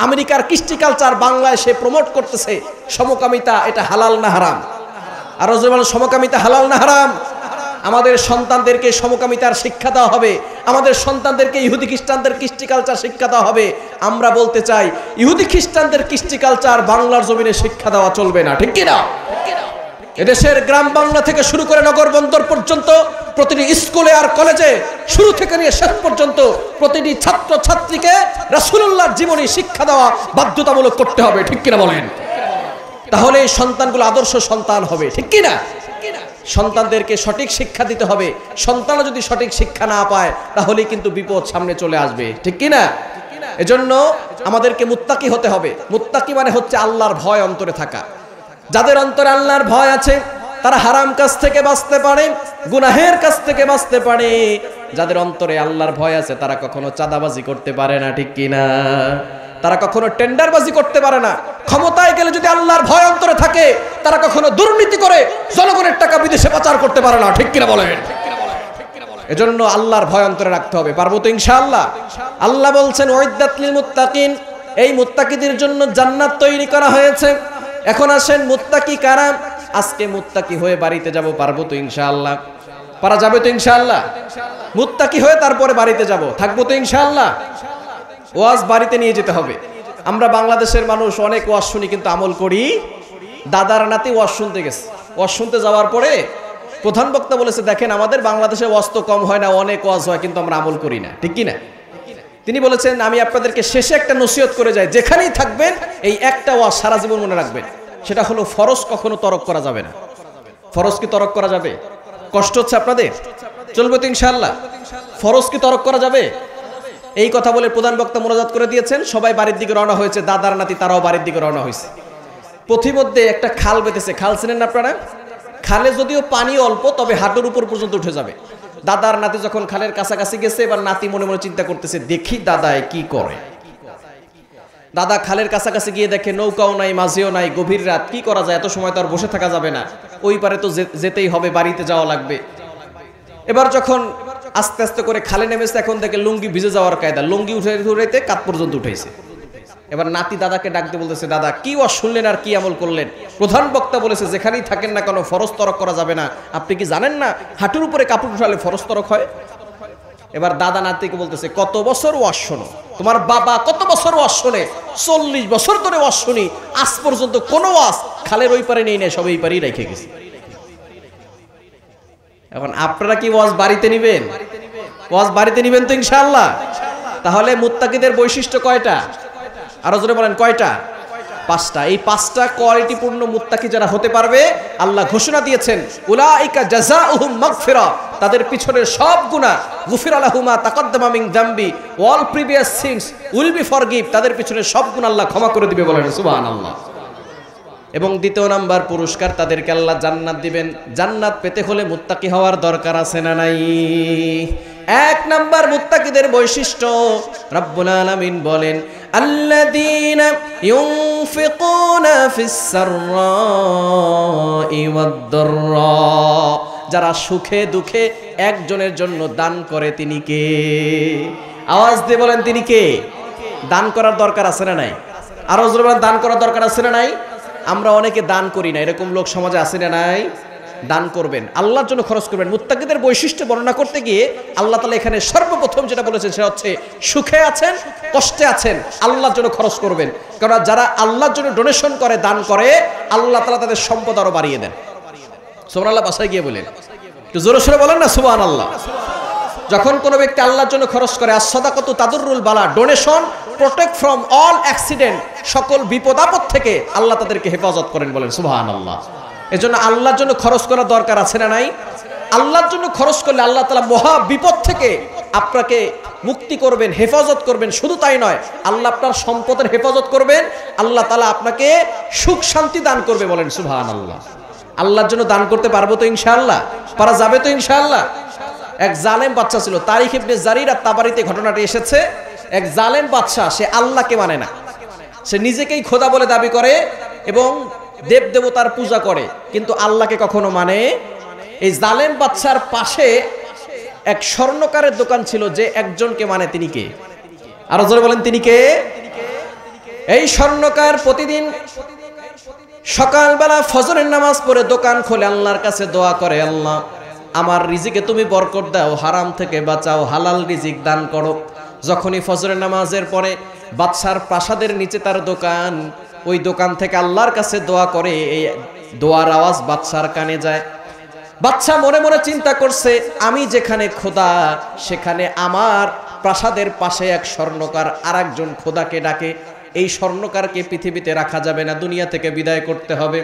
আমেরিকার কৃষ্টি কালচার বাংলায় সে প্রমোট করতেছে। সমকামিতা এটা হালাল না হারাম? আর সমকামিতা হালাল না হারাম? আমাদের সন্তানদেরকে সমকামিতার শিক্ষা দেওয়া হবে, আমাদের সন্তানদেরকে ইহুদি খ্রিস্টানদের কৃষ্টি কালচার শিক্ষা দেওয়া হবে। আমরা বলতে চাই ইহুদি খ্রিস্টানদের কৃষ্টি কালচার বাংলার জমিনে শিক্ষা দেওয়া চলবে না, ঠিক কিনা? এদেশের গ্রাম বাংলা থেকে শুরু করে নগর বন্দর পর্যন্ত প্রতিটি স্কুলে আর কলেজে শুরু থেকে নিয়ে শেষ পর্যন্ত প্রতিটি ছাত্র ছাত্রীকে রাসূলুল্লাহর জীবনী শিক্ষা দেওয়া বাধ্যতামূলক করতে হবে, ঠিক কিনা বলেন? তাহলে এই সন্তানগুলো আদর্শ সন্তান হবে, ঠিক কিনা? সন্তানদেরকে সঠিক শিক্ষা দিতে হবে। সন্তানও যদি সঠিক শিক্ষা না পায় তাহলে কিন্তু বিপদ সামনে চলে আসবে, ঠিক কিনা? এজন্য আমাদেরকে মুত্তাকি হতে হবে। মুত্তাকি মানে হচ্ছে আল্লাহর ভয় অন্তরে থাকা। যাদের অন্তরে আল্লাহর ভয় আছে তারা হারাম কাজ থেকে বাঁচতে পারে, গুনাহের কাজ থেকে বাঁচতে পারে। যাদের অন্তরে আল্লাহর ভয় আছে তারা কখনো চাঁদাবাজি করতে পারে না, ঠিক কিনা? তারা কখনো টেন্ডারবাজি করতে পারে না। ক্ষমতায় গেলে যদি আল্লাহর ভয় অন্তরে থাকে তারা কখনো দুর্নীতি করে জনগণের টাকা বিদেশে পাচার করতে পারে না, ঠিক কিনা বলেন? এজন্য আল্লাহর ভয় অন্তরে রাখতে হবে। পারবো তো ইনশাআল্লাহ? আল্লাহ বলছেন উইদ্দাত লিল মুত্তাকিন, এই মুত্তাকিদের জন্য জান্নাত তৈরি করা হয়েছে। এখন আসেন মুত্তাকি কারা? আজকে মুত্তাকি হয়ে বাড়িতে যাব, পারবো তো ইনশাআল্লাহ? পারা যাবে তো ইনশাআল্লাহ? মুত্তাকি হয়ে তারপরে বাড়িতে যাব, থাকবো তো ইনশাআল্লাহ? ওয়াজ বাড়িতে নিয়ে যেতে হবে। আমরা বাংলাদেশের মানুষ অনেক ওয়াজ শুনি কিন্তু আমল করি। দাদার নাতি ওয়াজ শুনতে গেছে, ওয়াজ শুনতে যাওয়ার পরে প্রধান বক্তা বলেছে, দেখেন আমাদের বাংলাদেশে ওয়াজ তো কম হয় না, অনেক ওয়াজ হয় কিন্তু আমরা আমল করি না, ঠিক কিনা? তিনি বলেছেন আমি আপনাদেরকে শেষে একটা নসিহত করে যাই, যেখানেই থাকবেন এই একটা ওয়াজ সারা জীবন মনে রাখবেন, সেটা হলো ফরজ কখনো তরক করা যাবে না। ফরজ কি তরক করা যাবে? কষ্ট হচ্ছে আপনাদের? চলবে তো ইনশাআল্লাহ? ফরজ কি তরক করা যাবে? এই কথা বলে প্রধান বক্তা মোনাজাত করে দিয়েছেন, সবাই বাড়ির দিকে রওনা হয়েছে। দাদার নাতি তারাও বাড়ির দিকে রওনা হয়েছে। পথিমধ্যে একটা খাল বেঁধেছে, খাল চেনেন আপনারা? খালে যদিও পানি অল্প তবে হাঁটুর উপর পর্যন্ত উঠে যাবে। দাদার নাতি যখন খালের কাছাকাছি গেছে, এবার নাতি মনে মনে চিন্তা করতেছে, দেখি দাদায় কি করে। দাদা খালের কাছাকাছি গিয়ে দেখে নৌকাও নাই, মাঝিও নাই, গভীর রাত, কি করা যায়? এত সময় তো আর বসে থাকা যাবে না, ওই পারে তো যেতেই হবে, বাড়িতে যাওয়া লাগবে। এবার যখন আস্তে আস্তে করে খালে নেমেছে, এখন দেখে লুঙ্গি ভিজে যাওয়ার কায়দা, লুঙ্গি উঠাইতে কাত পর্যন্ত উঠেছে। এবার নাতি দাদাকে ডাকতে বলতেছে, দাদা কি ওয়াজ শুনলেন আর কি আমল করলেন? প্রধান বক্তা বলেছে যেখানেই থাকেন না কেন ফরজ তরক করা যাবে না। আপনি কি জানেন না হাঁটুর উপরে কাপড় উঠালে ফরজ তরক হয়? এবার দাদা নাতিকে বলতেছে, কত বছর ওয়াজ শোনো? তোমার বাবা কত বছর ওয়াজ শোনে? 40 বছর ধরে ওয়াজ শুনি, আজ পর্যন্ত কোনো ওয়াজ খালের ওই পারে নেই না, সব এই পারেই রেখে গেছি। এখন আপনারা কি ওয়াজ বাড়িতে নিবেন? ওয়াজ বাড়িতে নিবেন তো ইনশাআল্লাহ? তাহলে মুত্তাকিদের বৈশিষ্ট্য কয়টা? আরো জোরে বলেন, কয়টা? 5টা। এই 5টা কোয়ালিটিপূর্ণ মুত্তাকি যারা হতে পারবে, আল্লাহ ঘোষণা দিয়েছেন উলাইকা জাযাউহুম মাগফিরা, তাদের পিছনের সব গুনাহ গুফিরা লাহুম মা তাকাদ্দামা মিন যামবি, all previous sins will be forgive, তাদের পিছনের সব গুনাহ আল্লাহ ক্ষমা করে দিবে, বলেন সুবহানাল্লাহ। এবং দ্বিতীয় নাম্বার পুরস্কার, তাদেরকে আল্লাহ জান্নাত দিবেন। জান্নাত পেতে হলে মুত্তাকি হওয়ার দরকার আছে না নাই? 1 নাম্বার মুত্তাকিদের বৈশিষ্ট্য, রব্বুল আলামিন বলেন আল্লাযীনা ইউনফিকুনা ফিস সাররাই ওয়াদ দাররা, যারা সুখে দুঃখে একজনের জন্য দান করে, তিনি কে? আওয়াজ দিয়ে বলেন, তিনি কে? দান করার দরকার আছে না নাই? আরো জোরে বলেন, দান করার দরকার আছে না নাই? আমরা অনেকে দান করি না, এরকম লোক সমাজে আছে না নাই? দান করবেন, আল্লাহর জন্য খরচ করবেন। মুত্তাকিদের বৈশিষ্ট্য বর্ণনা করতে গিয়ে আল্লাহ তাআলা এখানে সর্বপ্রথম যেটা বলেছেন সেটা হচ্ছে সুখে আছেন, কষ্টে আছেন, আল্লাহর জন্য খরচ করবেন। কারণ যারা আল্লাহর জন্য ডোনেশন করে, দান করে, আল্লাহ তাআলা তাদের সম্পদ আরো বাড়িয়ে দেন। সুবহানাল্লাহ, বাসায় গিয়ে বলেন, একটু জোরে সোরে বলেন না সুবহানাল্লাহ। যখন কোনো ব্যক্তি আল্লাহর জন্য খরচ করে, as-সাদাকাতু তাদুররুল বালা, donation protect from all accident, সকল বিপদ আপদ থেকে আল্লাহ তাদেরকে হেফাজত করেন, বলেন সুবহানাল্লাহ। এজন্য আল্লাহর জন্য খরচ করার দরকার আছে না নাই? আল্লাহর জন্য খরচ করলে আল্লাহ তাআলা মহা বিপদ থেকে আপনাকে মুক্তি করবেন, হেফাজত করবেন। শুধু তাই নয়, আল্লাহ আপনার সম্পদের হেফাজত করবেন, আল্লাহ তাআলা আপনাকে সুখ শান্তি দান করবে, বলেন সুবহানাল্লাহ। আল্লাহর জন্য দান করতে পারবো তো ইনশাআল্লাহ? পারা যাবে তো ইনশাআল্লাহ? এক জালেম বাদশা ছিল, তারিখ ইবনে জারির আত-তাবারিতে ঘটনাটি এসেছে। এক জালেম বাদশা, সে আল্লাহকে মানে না, সে নিজেকেই খোদা বলে দাবি করে এবং দেব দেবতার পূজা করে, কিন্তু আল্লাহকে কখনো মানে। এই জালেম বাদশার পাশে এক স্বর্ণকারের দোকান ছিল, যে একজনকে মানে, তিনি কে? আরো জোরে বলেন, তিনি কে? এই স্বর্ণকার প্রতিদিন সকালবেলা ফজরের নামাজ পড়ে দোকান খোলে, আল্লাহর কাছে দোয়া করে, আল্লাহ আমার রিজিকে তুমি বরকত দাও, হারাম থেকে বাঁচাও, হালাল রিজিক দান করো। যখনই ফজরের নামাজের পরে বাদশার প্রাসাদের নিচে তার দোকান, ওই দোকান থেকে আল্লাহর কাছে দোয়া করে, এই দোয়ার আওয়াজ বাদশার কানে যায়। বাদশা মনে মনে চিন্তা করছে, আমি যেখানে খোদা সেখানে আমার প্রাসাদের পাশে এক স্বর্ণকার আরেকজন খোদাকে ডাকে, এই স্বর্ণকারকে পৃথিবীতে রাখা যাবে না, দুনিয়া থেকে বিদায় করতে হবে।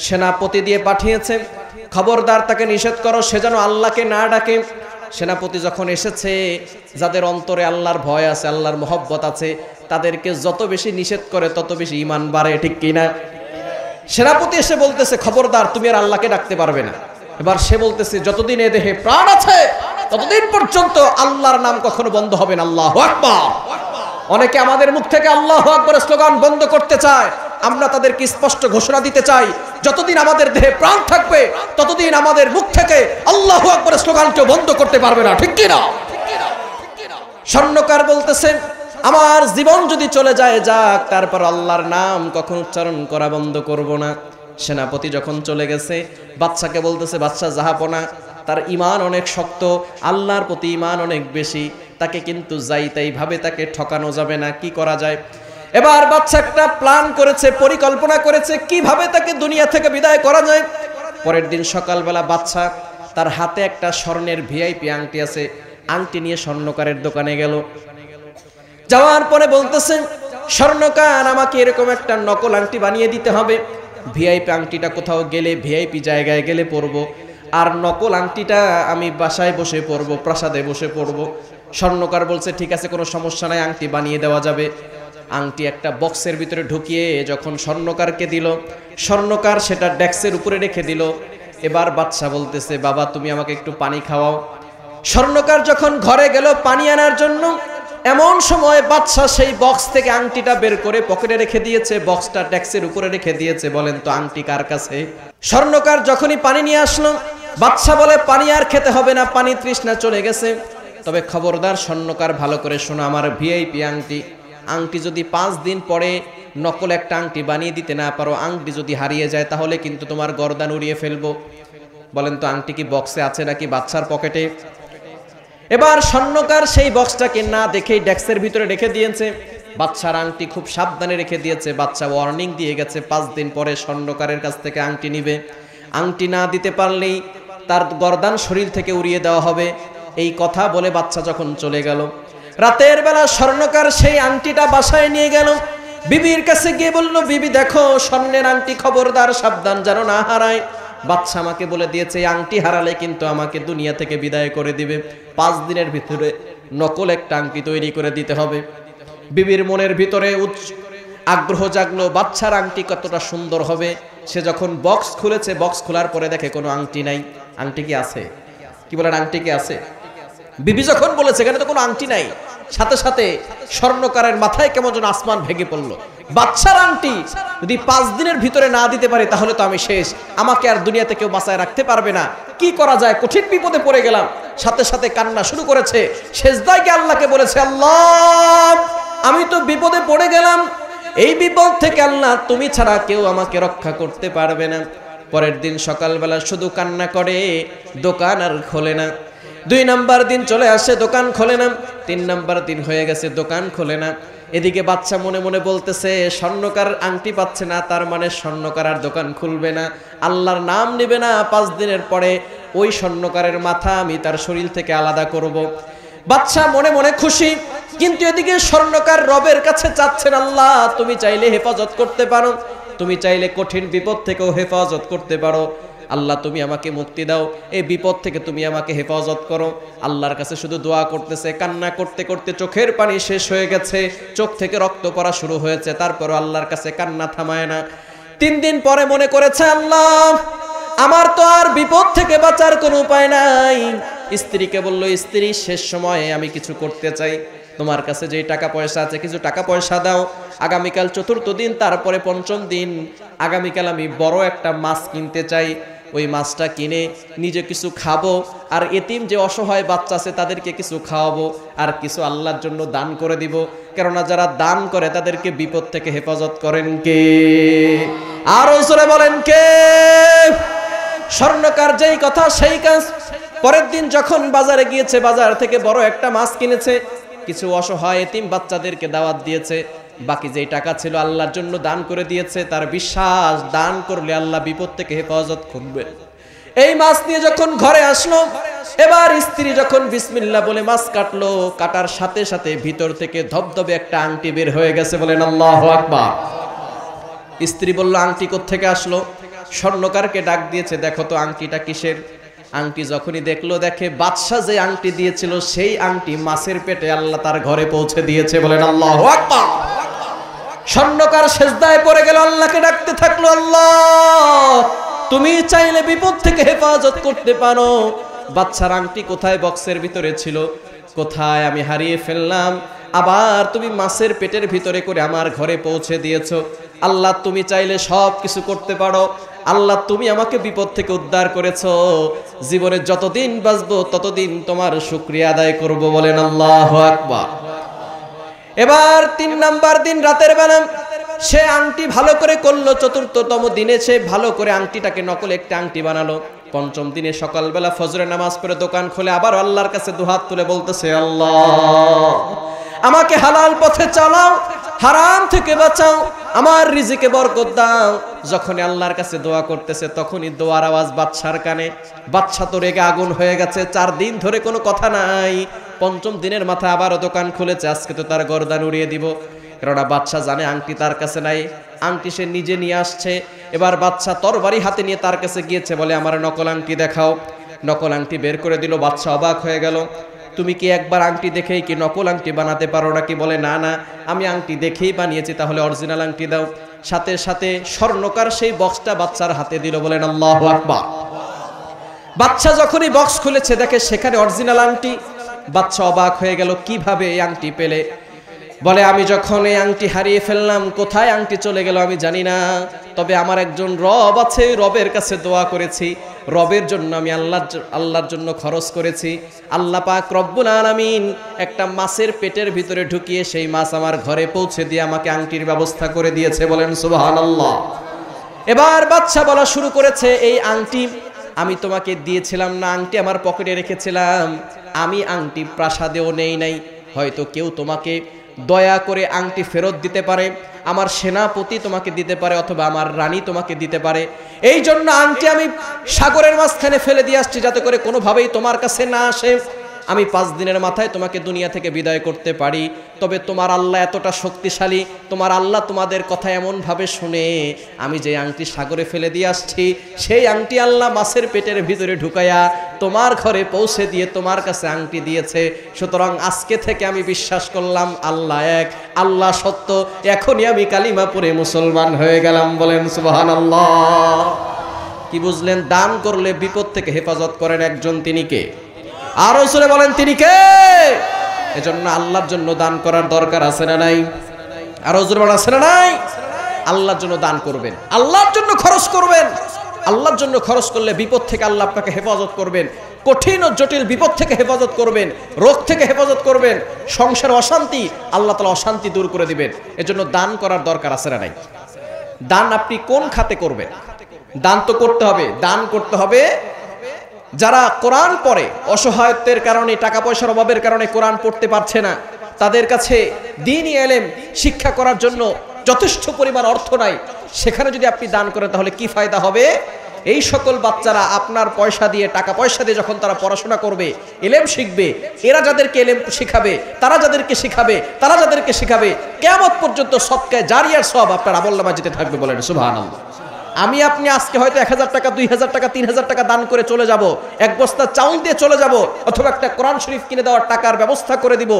সেনাপতি দিয়ে পাঠিয়েছে, খবরদার তাকে নিষেধ করো সে যেন আল্লাহকে না ডাকে। সেনাপতি যখন এসেছে, যাদের অন্তরে আল্লাহর ভয় আছে, আল্লাহর মহব্বত আছে, তাদেরকে যত বেশি নিষেধ করে তত বেশি ঈমান বাড়ে, ঠিক কিনা? সেনাপতি এসে বলতেছে, খবরদার তুমি আর আল্লাহকে ডাকতে পারবে না। এবার সে বলতেছে, যতদিন এ দেহে প্রাণ আছে ততদিন পর্যন্ত আল্লাহর নাম কখনো বন্ধ হবে না। আল্লাহু আকবার। অনেকে আমাদের মুখ থেকে আল্লাহু আকবার স্লোগান বন্ধ করতে চায়, আমরা তাদেরকে স্পষ্ট ঘোষণা দিতে চাই, যতদিন আমাদের দেহে প্রাণ থাকবে ততদিন আমাদের মুখ থেকে আল্লাহু আকবার স্লোগানকে বন্ধ করতে পারবে না, ঠিক কি না? স্বর্ণকার বলতেছে, আমার জীবন যদি চলে যায় যাক, তারপর আল্লাহর নাম কখন উচ্চারণ করা বন্ধ করব না। সেনাপতি যখন চলে গেছে, বাদশাকে বলতেছে, বাদশা জাহাপনা, তার ঈমান অনেক শক্ত, আল্লাহর প্রতি ঈমান অনেক বেশি, তাকে কিন্তু যাই তাই ভাবে তাকে ঠকানো যাবে না, কি করা যায়? এবার বাদশা একটা প্ল্যান করেছে, পরিকল্পনা করেছে কিভাবে তাকে দুনিয়া থেকে বিদায় করা যায়। পরের দিন সকালবেলা বাদশা তার হাতে একটা স্বর্ণের ভিআইপি আংটি আছে, আংটি নিয়ে স্বর্ণকারের দোকানে গেল। যাওয়ার পরে বলতেছেন, স্বর্ণকার আমাকে এরকম একটা নকল আংটি বানিয়ে দিতে হবে, ভিআইপি আংটিটা কোথাও গেলে, ভিআইপি জায়গায় গেলে পরবো, আর নকল আংটিটা আমি বাসায় বসে পরবো, প্রাসাদে বসে পরবো। স্বর্ণকার বলছে, ঠিক আছে, কোনো সমস্যা নাই, আংটি বানিয়ে দেওয়া যাবে। আংটি একটা বক্সের ভিতরে ঢুকিয়ে যখন স্বর্ণকারকে দিল, স্বর্ণকার সেটা ডেস্কের উপরে রেখে দিল। এবার বাদশা বলতেছে, বাবা তুমি আমাকে একটু পানি খাওয়াও। স্বর্ণকার যখন ঘরে গেল পানি আনার জন্য, এমন সময় বাদশা সেই বক্স থেকে আংটিটা বের করে পকেটে রেখে দিয়েছে, বক্সটা ডেস্কের উপরে রেখে দিয়েছে। বলেন তো আংটি কার কাছে? স্বর্ণকার যখনই পানি নিয়ে আসলো, বাদশা বলে, পানি আর খেতে হবে না, পানি তৃষ্ণা চলে গেছে। তবে খবরদার স্বর্ণকার, ভালো করে শোনো, আমার ভিআইপি আংটি যদি 5 দিন পরে নকল একটা আংটি বানিয়ে দিতে না পারো, আংটি যদি হারিয়ে যায় তাহলে কিন্তু তোমার গর্দান উড়িয়ে ফেলবো। বলেন তো আংটি কি বক্সে আছে নাকি বাদশার পকেটে? এবার স্বর্ণকার সেই বক্সটাকে না দেখেই ডেস্কের ভিতরে রেখে দিয়েছে। বাদশার আংটি খুব সাবধানে রেখে দিয়েছে। বাদশা ওয়ার্নিং দিয়ে গেছে 5 দিন পরে স্বর্ণকারের কাছ থেকে আংটি নিবে, আংটি না দিতে পারলেই তার গর্দান শরীর থেকে উড়িয়ে দেওয়া হবে। এই কথা বলে বাদশা যখন চলে গেল, রাতের বেলা স্বর্ণকার সেই আংটিটা বাসায় নিয়ে গেল, বিবির কাছে গিয়ে বলল, বিবি দেখো স্বর্ণের আংটি, খবরদার সাবধান যেন না হারায়। বাদশা আমাকে বলে দিয়েছে, এই আংটি হারালে কিন্তু আমাকে দুনিয়া থেকে বিদায় করে দিবে, 5 দিনের ভিতরে নকল একটা আংটি তৈরি করে দিতে হবে। বিবির মনের ভিতরে আগ্রহ জাগলো, বাদশার আংটি কতটা সুন্দর হবে। সে যখন বক্স খুলেছে, বক্স খোলার পরে দেখে কোনো আংটি নাই। আংটি কি আছে? কি বলেন, আংটি কি আছে? বিবি যখন বলেছে এখানে তো কোনো আংটি নাই, সাথে সাথে স্বর্ণকারের মাথায় কেমন যেন আসমান ভেঙে পড়লো। বাদশার আংটি যদি 5 দিনের ভিতরে না দিতে পারে তাহলে তো আমি শেষ, আমাকে আর দুনিয়াতে কেউ বাঁচায় রাখতে পারবে না, কি করা যায়? কঠিন বিপদে পড়ে গেলাম। সাথে সাথে কান্না শুরু করেছে, সেজদায় গিয়ে আল্লাহকে বলেছে, আল্লাহ আমি তো বিপদে পড়ে গেলাম, এই বিপদ থেকে আল্লাহ তুমি ছাড়া কেউ আমাকে রক্ষা করতে পারবে না। পরের দিন সকালবেলা শুধু কান্না করে, দোকান আর খোলে না। 2 নাম্বার দিন চলে আসে, দোকান খোলে না। 3 নাম্বার দিন হয়ে গেছে, দোকান খোলে না। এদিকে বাদশা মনে মনে বলতেছে, স্বর্ণকার আংটি পাচ্ছে না, তার মানে স্বর্ণকার আর দোকান খুলবে না, আল্লাহর নাম নেবে না। 5 দিনের পরে ওই স্বর্ণকারের মাথা আমি তার শরীর থেকে আলাদা করব। বাদশা মনে মনে খুশি, কিন্তু এদিকে স্বর্ণকার রবের কাছে চাচ্ছেন, আল্লাহ তুমি চাইলে হেফাজত করতে পারো, তুমি চাইলে কঠিন বিপদ থেকেও হেফাজত করতে পারো। আল্লাহ তুমি আমাকে মুক্তি দাও, এই বিপদ থেকে তুমি আমাকে হেফাজত করো। আল্লাহর কাছে শুধু দোয়া করতেছে, কান্না করতে করতে চোখের পানি শেষ হয়ে গেছে, চোখ থেকে রক্ত পড়া শুরু হয়েছে, তারপরও আল্লাহর কাছে কান্না থামায় না। 3 দিন পরে মনে করেছে, আল্লাহ আমার তো আর বিপদ থেকে বাঁচার কোনো উপায় নাই। স্ত্রীকে বলল, স্ত্রী শেষ সময়ে আমি কিছু করতে চাই, তোমার কাছে যে টাকা পয়সা আছে কিছু টাকা পয়সা দাও, আগামীকাল 4র্থ দিন, তারপরে 5ম দিন, আগামীকাল আমি বড় একটা মাছ কিনতে চাই, ওই মাছটা কিনে নিজে কিছু খাবো, আর এতিম যে অসহায় বাচ্চা আছে তাদেরকে কিছু খাওয়াবো, আর কিছু আল্লাহর জন্য দান করে দিব, কেননা যারা দান করে তাদেরকে বিপদ থেকে হেফাজত করেন কে? আরো জোরে বলেন কে? স্বর্ণকার যেই কথা সেই কাজ। পরের দিন যখন বাজারে গিয়েছে, বাজার থেকে বড় একটা মাছ কিনেছে, কিছু অসহায় এতিম বাচ্চাদেরকে দাওয়াত দিয়েছে, বাকি যেই টাকা ছিল আল্লাহর জন্য দান করে দিয়েছে। তার বিশ্বাস, দান করলে আল্লাহ বিপদ থেকে হেফাজত করবে। এই মাছ নিয়ে যখন ঘরে আসলো, এবার স্ত্রী যখন বিসমিল্লাহ বলে মাছ কাটলো, কাটার সাথে সাথে ভিতর থেকে ধবধবে একটা আংটি বের হয়ে গেছে। বলেন আল্লাহু আকবার। স্ত্রী বলল, আংটি কোত্থেকে আসলো? স্বর্ণকারকে ডাক দিয়েছে, দেখো তো আংটিটা কিসের? আংটি যখনই দেখলো, দেখে বাদশা যে আংটি দিয়েছিল সেই আংটি মাছের পেটে আল্লাহ তার ঘরে পৌঁছে দিয়েছে। বলেন আল্লাহু আকবার। স্বর্ণকার সেজদায় পড়ে গেল, আল্লাহকে ডাকতে থাকলো, আল্লাহ তুমি চাইলে বিপদ থেকে হেফাজত করতে পারো। বাচ্চার আংটি কোথায়? বক্সের ভিতরে ছিল। কোথায়? আমি হারিয়ে ফেললাম। আবার তুমি মাছের পেটের ভিতরে করে আমার ঘরে পৌঁছে দিয়েছো। আল্লাহ তুমি চাইলে সব কিছু করতে পারো। আল্লাহ তুমি আমাকে বিপদ থেকে উদ্ধার করেছো। জীবনে যতদিন বাঁচবো ততদিন তোমার শুকরিয়া আদায় করব। বলেন আল্লাহু আকবার। এবার 3 নাম্বার দিন রাতের বেলা সে আংটি ভালো করে করলো। 4র্থতম দিনে সে ভালো করে আংটিটাকে নকল একটা আংটি বানালো। 5ম দিনে সকালবেলা ফজরের নামাজ পড়ে দোকান খুলে আবার আল্লাহর কাছে দুহাত তুলে বলতেছে, আল্লাহ আমাকে হালাল পথে চালাও, হারাম থেকে বাঁচাও, আমার রিজিকে বরকত দাও। যখনই আল্লাহর কাছে দোয়া করতেছে তখনই দোয়ার আওয়াজ বাদশার কানে। বাদশা তো রেগে আগুন হয়ে গেছে, 4 দিন ধরে কোনো কথা নাই। 5ম দিনের মাথায় আবারও দোকান খুলেছে, আজকে তো তার গর্দান উড়িয়ে দিব। কেননা বাদশা জানে আংটি তার কাছে নাই, আংটি সে নিজে নিয়ে আসছে। এবার বাদশা তরবারি হাতে নিয়ে তার কাছে গিয়েছে, বলে আমার নকল আংটি দেখাও। নকল আংটি বের করে দিল। বাদশা অবাক হয়ে গেল, তুমি কি একবার আংটি দেখেই কি নকল আংটি বানাতে পারো নাকি? বলে না না, আমি আংটি দেখেই বানিয়েছি। তাহলে অরিজিনাল আংটি দাও। সাথে সাথে স্বর্ণকার সেই বক্সটা বাচ্চার হাতে দিল। বলেন আল্লাহু আকবার। বাচ্চা যখনই বক্স খুলেছে দেখে সেখানে অরিজিনাল আংটি। বাচ্চা অবাক হয়ে গেল, কিভাবে এই আংটি পেলে? বলে আমি যখন এই আংটি হারিয়ে ফেললাম, কোথায় আংটি চলে গেল আমি জানি না, তবে আমার একজন রব আছে, রবের কাছে দোয়া করেছি, রবের জন্য আমি আল্লাহর জন্য খরচ করেছি। আল্লাহ পাক রব্বুল আলামিন একটা মাছের পেটের ভিতরে ঢুকিয়ে সেই মাছ আমার ঘরে পৌঁছে দিয়ে আমাকে আংটির ব্যবস্থা করে দিয়েছে। বলেন সুবহানাল্লাহ। এবার বাদশা বলা শুরু করেছে, এই আংটি আমি তোমাকে দিয়েছিলাম না, আংটি আমার পকেটে রেখেছিলাম। আমি আংটি প্রাসাদেও নেই নাই, হয়তো কেউ তোমাকে দয়া করে আংটি ফেরত দিতে পারে, আমার সেনাপতি তোমাকে দিতে পারে, অথবা আমার রানী তোমাকে দিতে পারে। এই জন্য আংটি আমি সাগরের মাঝখানে ফেলে দিয়ে আসছি, যাতে করে কোনোভাবেই তোমার কাছে না আসে। আমি 5 দিনের মাথায় তোমাকে দুনিয়া থেকে বিদায় করতে পারি। তবে তোমার আল্লাহ এতটা শক্তিশালী, তোমার আল্লাহ তোমাদের কথা এমনভাবে শুনে আমি যে আংটি সাগরে ফেলে দিয়ে আসছি, সেই আংটি আল্লাহ মাছের পেটের ভিতরে ঢুকাইয়া তোমার ঘরে পৌঁছে দিয়ে তোমার কাছে আংটি দিয়েছে। সুতরাং আজকে থেকে আমি বিশ্বাস করলাম আল্লাহ এক, আল্লাহ সত্য। এখনই আমি কালিমা পড়ে মুসলমান হয়ে গেলাম। বলেন সুবহানাল্লাহ। কি বুঝলেন? দান করলে বিপদ থেকে হেফাজত করেন একজন, তিনি কে? আরো জোরে বলেন, তিনি কে? এজন্য আল্লাহর জন্য দান করার দরকার আছে না নাই? আরো জোরে বলেন, আছে না নাই? আল্লাহর জন্য দান করবেন, আল্লাহর জন্য খরচ করবেন। আল্লাহর জন্য খরচ করলে বিপদ থেকে আল্লাহ আপনাকে হেফাজত করবেন, কঠিন ও জটিল বিপদ থেকে হেফাজত করবেন, রোগ থেকে হেফাজত করবেন, সংসার অশান্তি আল্লাহ তাআলা অশান্তি দূর করে দিবেন। এজন্য দান করার দরকার আছে না নাই? দান আপনি কোন খাতে করবেন? দান তো করতে হবে, দান করতে হবে যারা কোরআন পড়ে, অসহায়ত্বের কারণে, টাকা পয়সার অভাবের কারণে কোরআন পড়তে পারছে না, তাদের কাছে দ্বীনি ইলম শিক্ষা করার জন্য যথেষ্ট পরিমাণ অর্থ নাই, সেখানে যদি আপনি দান করেন তাহলে কি ফায়দা হবে? এই সকল বাচ্চারা আপনার পয়সা দিয়ে, টাকা পয়সা দিয়ে যখন তারা পড়াশোনা করবে, ইলম শিখবে, এরা যাদেরকে ইলম শিখাবে, তারা যাদেরকে শিখাবে, কিয়ামত পর্যন্ত সদকায়ে জারিয়ার সওয়াব আপনার আমলনামায় যেতে থাকবে। বলেন সুবহানাল্লাহ। আমি আপনি আজকে হয়তো 1000 টাকা, 2000 টাকা, 3000 টাকা দান করে চলে যাব, এক বস্তা চাউল দিয়ে চলে যাব, অথবা একটা কোরআন শরীফ কিনে দেওয়ার টাকার ব্যবস্থা করে দিব।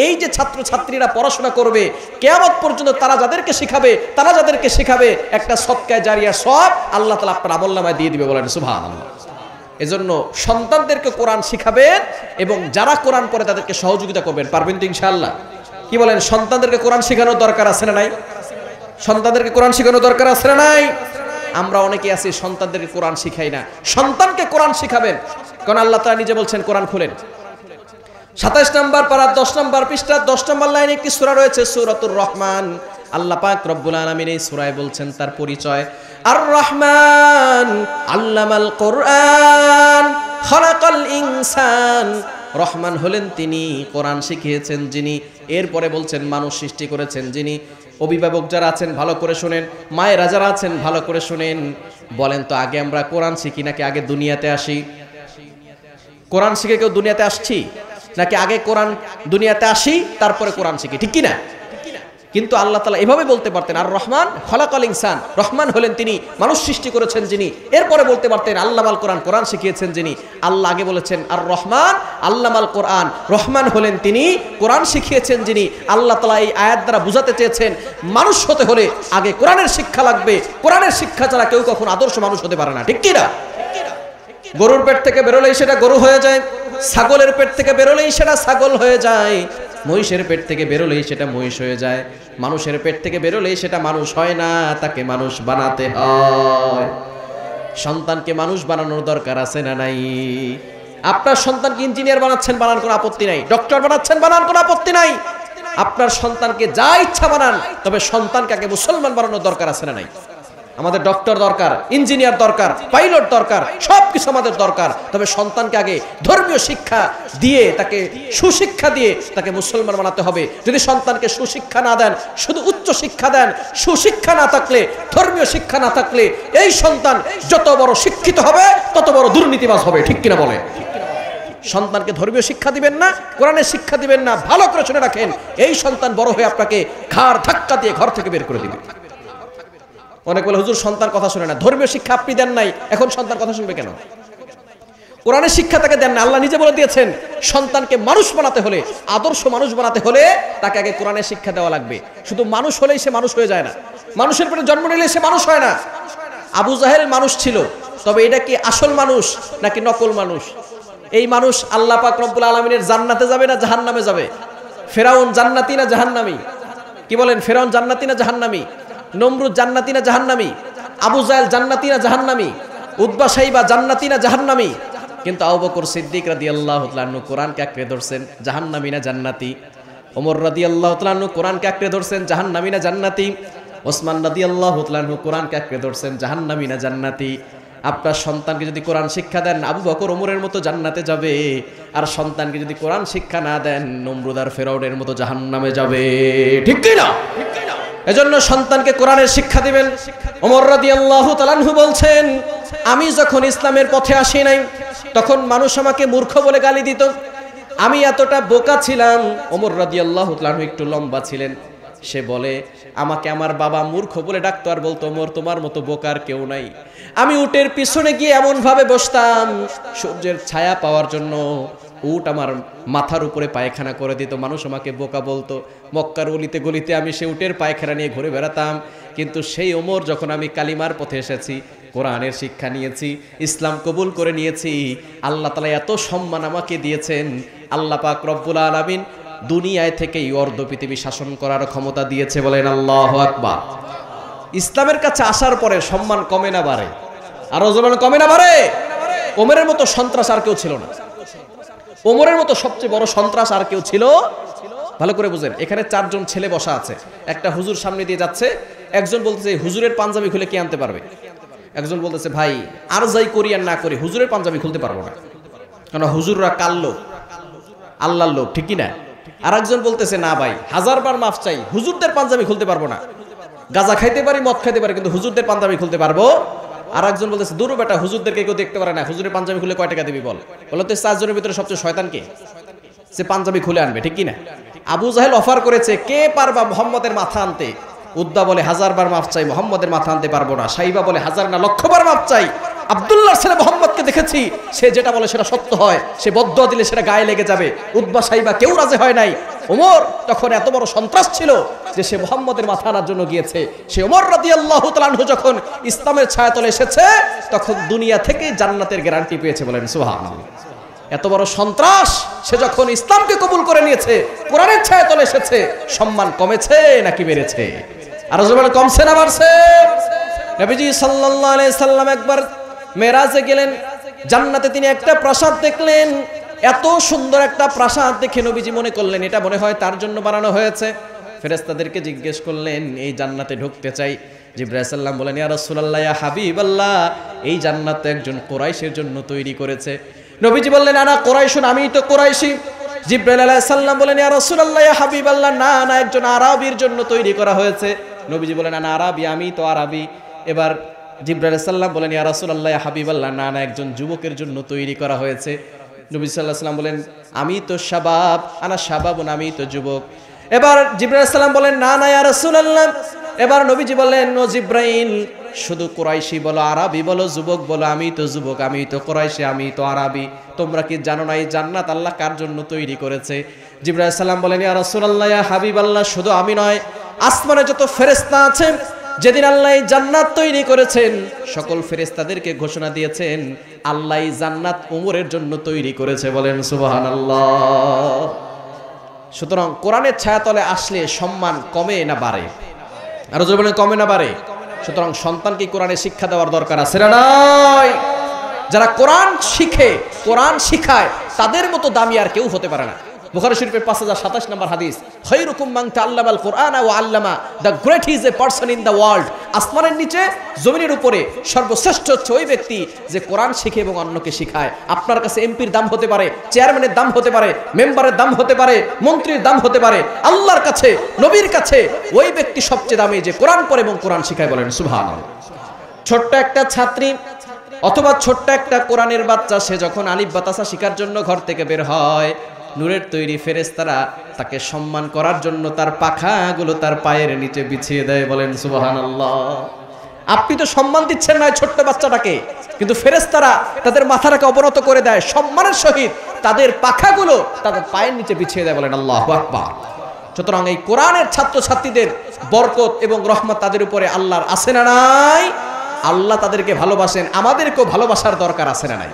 এই যে ছাত্র ছাত্রীরা পড়াশোনা করবে, কিয়ামত পর্যন্ত তারা যাদেরকে শিখাবে একটা সদকায়ে জারিয়ার সওয়াব আল্লাহ তাআলা আপনার আমলনামায় দিয়ে দিবে। বলেন সুবহানাল্লাহ। এজন্য সন্তানদেরকে কোরআন শিখাবেন এবং যারা কোরআন পড়ে তাদেরকে সহযোগিতা করবেন। পারবেন তো ইনশাআল্লাহ? কি বলেন? সন্তানদেরকে কোরআন শেখানোর দরকার আছে না নাই? সন্তানদেরকে কোরআন শেখানোর দরকার আছে না নাই? আমরা অনেকে আছি সন্তানদেরকে কোরআন শিখাই না। সন্তানকে কোরআন শিখাবেন, কারণ আল্লাহ তাআলা নিজে বলছেন, কোরআন খুলেন 27 নম্বর পারা 10 নম্বর পৃষ্ঠা 10 নম্বর লাইনে একটি সূরা রয়েছে, সূরাতুর রহমান। আল্লাহ পাক রব্বুল আলামিন এই সূরায় বলছেন তার পরিচয়, আর রহমান আল্লামাল কোরআন খলাকাল ইনসান। রহমান হলেন তিনি, কোরআন শিখিয়েছেন যিনি। এরপরে বলছেন মানুষ সৃষ্টি করেছেন যিনি। অভিভাবক যারা আছেন ভালো করে শুনেন, মায়েরা যারা আছেন ভালো করে শুনেন। বলেন তো আগে আমরা কোরআন শিখি নাকি আগে দুনিয়াতে আসি? কোরআন শিখে কেউ দুনিয়াতে আসছি নাকি আগে কোরআন দুনিয়াতে আসি তারপরে কোরআন শিখি? ঠিক কি না? কিন্তু আল্লাহ তাআলা এভাবে বলতে পারতেন আর রহমান খলাকাল ইনসান, রহমান হলেন তিনি, মানুষ সৃষ্টি করেছেন যিনি। এরপরে বলতে পারতেন আল্লামাল কোরআন, কোরআন শিখিয়েছেন যিনি। আল্লাহ আগে বলেছেন আর রহমান আল্লামাল কোরআন, রহমান হলেন তিনি, কোরআন শিখিয়েছেন যিনি। আল্লাহ তাআলা এই আয়াত দ্বারা বুঝাতে চেয়েছেন মানুষ হতে হলে আগে কোরআনের শিক্ষা লাগবে। কোরআনের শিক্ষা ছাড়া কেউ কখনো আদর্শ মানুষ হতে পারে না। ঠিক কি না? গরুর পেট থেকে বেরোলেই সেটা গরু হয়ে যায়, ছাগলের পেট থেকে বেরোলেই সেটা ছাগল হয়ে যায়, মহিষের পেট থেকে বেরোলেই সেটা মহিষ হয়ে যায়, মানুষের পেট থেকে বেরোলেই সেটা মানুষ হয় না, তাকে মানুষ বানাতে হয়। সন্তানকে মানুষ বানানোর দরকার আছে না নাই? আপনার সন্তানকে ইঞ্জিনিয়ার বানাচ্ছেন, বানান কোনো আপত্তি নাই। ডক্টর বানাচ্ছেন, বানান কোনো আপত্তি নাই। আপনার সন্তানকে যা ইচ্ছা বানান, তবে সন্তানকে আগে মুসলমান বানানোর দরকার আছে না নাই? আমাদের ডক্টর দরকার, ইঞ্জিনিয়ার দরকার, পাইলট দরকার, সবকিছু আমাদের দরকার। তবে সন্তানকে আগে ধর্মীয় শিক্ষা দিয়ে, তাকে সুশিক্ষা দিয়ে তাকে মুসলমান বানাতে হবে। যদি সন্তানকে সুশিক্ষা না দেন, শুধু উচ্চ শিক্ষা দেন, সুশিক্ষা না থাকলে, ধর্মীয় শিক্ষা না থাকলে, এই সন্তান যত বড় শিক্ষিত হবে তত বড় দুর্নীতিবাজ হবে। ঠিক কিনা বলে? সন্তানকে ধর্মীয় শিক্ষা দিবেন না, কোরআনের শিক্ষা দিবেন না, ভালো করে শুনে রাখেন, এই সন্তান বড় হয়ে আপনাকে ঘাড় ধাক্কা দিয়ে ঘর থেকে বের করে দিবে। অনেক বলে হুজুর সন্তান কথা শুনে না, ধর্মীয় শিক্ষা আপনি দেন নাই, এখন সন্তান কথা শুনবে কেন? কোরআনের শিক্ষা তাকে দেন না। আল্লাহ নিজে বলে দিয়েছেন সন্তানকে মানুষ বানাতে হলে, আদর্শ মানুষ বানাতে হলে তাকে আগে কোরআনের শিক্ষা দেওয়া লাগবে। শুধু মানুষ হলেই সে মানুষ হয়ে যায় না, মানুষের পেটে জন্ম নিলে সে মানুষ হয় না। আবু জাহেল মানুষ ছিল, তবে এটা কি আসল মানুষ নাকি নকল মানুষ? এই মানুষ আল্লাহ পাক রব্বুল আলামিনের জান্নাতে যাবে না জাহান্নামে যাবে? ফেরাউন জান্নাতি না জাহান্নামী? কি বলেন, ফেরাউন জান্নাতি না জাহান্নামী? নমরুদ জান্নাতি না জাহান্নামী? আবু জাহেল জান্নাতি না জাহান্নামী? উতবা সাইবা জান্নাতি না জাহান্নামী? কিন্তু আবু বকর সিদ্দিক রাদিয়াল্লাহু তাআলা আনহু কোরআনকে আঁকড়ে ধরছেন, জাহান্নামী না জান্নাতি? ওমর রাদিয়াল্লাহু তাআলা আনহু কোরআনকে আঁকড়ে ধরছেন, জাহান্নামী না জান্নাতি? ওসমান রাদিয়াল্লাহু তাআলা আনহু কোরআনকে আঁকড়ে ধরছেন, জাহান্নামী না জান্নাতি? আপনার সন্তানকে যদি কোরআন শিক্ষা দেন, আবু বকর ওমরের মতো জান্নাতে যাবে। আর সন্তানকে যদি কোরআন শিক্ষা না দেন, নমরুদ আর ফেরাউনের মতো জাহান্নামে যাবে। ঠিক কি না? এজন্য সন্তানকে কোরআনের শিক্ষা দিবেন। ওমর রাদিয়াল্লাহু তাআলা আনহু বলছেন, আমি যখন ইসলামের পথে আসি নাই, তখন মানুষ আমাকে মূর্খ বলে গালি দিত। আমি এতটা বোকা ছিলাম। ওমর রাদিয়াল্লাহু তাআলা আনহু একটু লম্বা ছিলেন। সে বলে, আমাকে আমার বাবা মূর্খ বলে ডাকতো আর বলতো, ওমর তোমার মতো বোকার কেউ নাই। আমি উটের পিছনে গিয়ে এমন ভাবে বসতাম, সূর্যের ছায়া পাওয়ার জন্য উট আমার মাথার উপরে পায়খানা করে দিত। মানুষ আমাকে বোকা বলতো। মক্কার গলিতে গলিতে আমি সে উটের পায়খানা নিয়ে ঘুরে বেড়াতাম। কিন্তু সেই ওমর যখন আমি কালিমার পথে এসেছি, কোরআনের শিক্ষা নিয়েছি, ইসলাম কবুল করে নিয়েছি, আল্লাহ তাআলা এত সম্মান আমাকে দিয়েছেন। আল্লাহ পাক রব্বুল আলামিন দুনিয়ায় থেকেই অর্ধ পৃথিবী শাসন করার ক্ষমতা দিয়েছে। বলেন আল্লাহু আকবার। ইসলামের কাছে আসার পরে সম্মান কমে না বাড়ে? আরো জোরে কমে না বাড়ে? ওমরের মতো সন্ত্রাস আর কেউ ছিল না। ওমরের মতো সবচেয়ে বড় সন্ত্রাস আর কেউ ছিল? ভালো করে বুঝেন। এখানে 4 জন ছেলে বসা আছে, একটা হুজুর সামনে দিয়ে যাচ্ছে। একজন বলতেছে হুজুরের পাঞ্জাবি খুলে কে আনতে পারবে? একজন বলতেছে ভাই আর যাই করি আর না করি হুজুরের পাঞ্জাবি খুলতে পারবো না, কারণ হুজুররা কাল লোক, আল্লাহর লোক। ঠিক না? আর একজন বলতেছে না ভাই 1000 বার মাফ চাই, হুজুরদের পাঞ্জাবি খুলতে পারবো না। গাঁজা খাইতে পারি, মদ খাইতে পারি, কিন্তু হুজুরদের পাঞ্জাবি খুলতে পারবো। আর একজন বলতেছে দূর বেটা, হুজুরদেরকে কেউ দেখতে পারে না, হুজুরের পাঞ্জাবি খুলে কয় টাকা দিবি বল? বলতে 4 জনের ভিতরে সবচেয়ে শয়তান কে? সে পাঞ্জাবি খুলে আনবে। ঠিক কিনা? আবু জাহেল অফার করেছে, কে পারবা মুহাম্মদের মাথা আনতে? উদ্বা বলে 1000 বার মাফ চাই, মুহাম্মদের মাথা আনতে পারবো না। সাইবা বলে 1000 না 1,00,000 বার মাফ চাই। আব্দুল্লাহর ছেলে মুহাম্মদকে দেখেছি, সে যেটা বলে সেটা সত্য হয়, সে বদদুয়া দিলে সেটা গায়ে লেগে যাবে। উদ্বা সাইবা কেউ রাজি হয় নাই। ওমর তখন এত বড় সন্ত্রাস ছিল যে সে মুহাম্মদের মাথা আনার জন্য গিয়েছে। সে ওমর রাদিয়াল্লাহু তাআলা আনহু যখন ইসলামের ছায়াতলে এসেছে, তখন দুনিয়া থেকেই জান্নাতের গ্যারান্টি পেয়েছে। বলেন সুবহানাল্লাহ। এত বড় সন্ত্রাস, সে যখন ইসলামকে কবুল করে নিয়েছে, কোরআনের ছায়াতলে এসেছে, সম্মান কমেছে নাকি বেড়েছে? আর জোরে কমছে না বাড়ছে? নবীজি সাল্লাল্লাহু আলাইহি সাল্লাম একবার মেরাজে গেলেন, জান্নাতে তিনি একটা প্রাসাদ দেখলেন। এত সুন্দর একটা প্রাসাদ দেখে নবীজি মনে করলেন এটা মনে হয় তার জন্য বানানো হয়েছে। ফেরেশতাদেরকে জিজ্ঞেস করলেন, এই জান্নাতে ঢুকতে চাই, জিবরাইল সাল্লাম বলেন, ইয়া রাসূলুল্লাহ, ইয়া হাবিবাল্লাহ, এই জান্নাত তো একজন কুরাইশের জন্য তৈরি করেছে। নবীজি বললেন, আনা কুরাইশুন, আমিই তো কুরাইশি। জিবরাইল আলাইহিস সালাম বলেন, ইয়া রাসূলুল্লাহ, ইয়া হাবিবাল্লাহ, না না, একজন আরবীর জন্য তৈরি করা হয়েছে। নবীজি বলেন, আনা আরবী, আমি তো আরবী। এবার জিবরাইল আলাইহিস সালাম বলেন, ইয়া রাসূলুল্লাহ, ইয়া হাবিবাল্লাহ, না না, একজন যুবকের জন্য তৈরি করা হয়েছে। নবী সাল্লাল্লাহু আলাইহি সাল্লাম বলেন, আমি তো শাবাব, আনা শাবাবুন, আমি তো যুবক। এবার জিবরাইল আলাইহিস সালাম বলেন, না না ইয়া রাসূলুল্লাহ। এবার নবীজি বলেন, ও জিবরাইল, শুধু কুরাইশি বলো, আরবি বলো, যুবক বলো, আমি তো যুবক, আমি তো কুরাইশি, আমি তো আরবি। তোমরা কি জানো না এই জান্নাত আল্লাহ কার জন্য তৈরি করেছে? জিবরাইল সালাম বলেন, ইয়া রাসূলুল্লাহ, ইয়া হাবিবাল্লাহ, শুধু আমি নয়, আসমানে যত ফেরেশতা আছেন, যেদিন আল্লাহ এই জান্নাত তৈরি করেছেন, সকল ফেরেশতাদেরকে ঘোষণা দিয়েছেন আল্লাহ এই জান্নাত উমরের জন্য তৈরি করেছে। বলেন সুবহানাল্লাহ। সুতরাং কোরআনের ছায়াতলে আসলে সম্মান কমে না বাড়ে? আরো জোরে বলেন, কমে না বাড়ে? সুতরাং সন্তানকে কোরআনের শিক্ষা দেওয়ার দরকার আছে না নাই? যারা কোরআন শিখে, কোরআন শিখায়, তাদের মতো দামি আর কেউ হতে পারে না। বুখারী শরীফের 5027 নম্বর হাদিস, খায়রুকুম মান তাআল্লামাল কুরআনা ওয়া আল্লামা, the great is a person in the world. আসমানের নিচে, জমিনের উপরে সর্বশ্রেষ্ঠ হচ্ছে ওই ব্যক্তি যে কোরআন শিখে এবং অন্যকে শিখায়। আপনার কাছে এমপির দাম হতে পারে, চেয়ারম্যানের দাম হতে পারে, মেম্বারের দাম হতে পারে, মন্ত্রীর দাম হতে পারে, আল্লাহর কাছে, নবীর কাছে ওই ব্যক্তি সবচেয়ে দামি যে কোরআন পড়ে এবং কোরআন শিখায়। বলেন সুবহানাল্লাহ। ছোট্ট একটা ছাত্রী অথবা ছোট্ট একটা কোরআনের বাচ্চা, সে যখন আলিফ বাতাসা শিখার জন্য ঘর থেকে বের হয়, নূরের তৈরি ফেরেশতারা তাকে সম্মান করার জন্য তার পাখাগুলো তার পায়ের নিচে বিছিয়ে দেয়। বলেন সুবহানাল্লাহ। আপনি তো সম্মান দিচ্ছেন না ছোট্ট বাচ্চাটাকে, কিন্তু ফেরেশতারা তাদের মাথাটাকে অবনত করে দেয়, সম্মানের সহিত তাদের পাখাগুলো তাদের পায়ের নিচে বিছিয়ে দেয়। বলেন আল্লাহু আকবার। সুতরাং এই কোরআনের ছাত্রছাত্রীদের বরকত এবং রহমত তাদের উপরে আল্লাহর আছে না নাই? আল্লাহ তাদেরকে ভালোবাসেন, আমাদেরকেও ভালোবাসার দরকার আছে না নাই?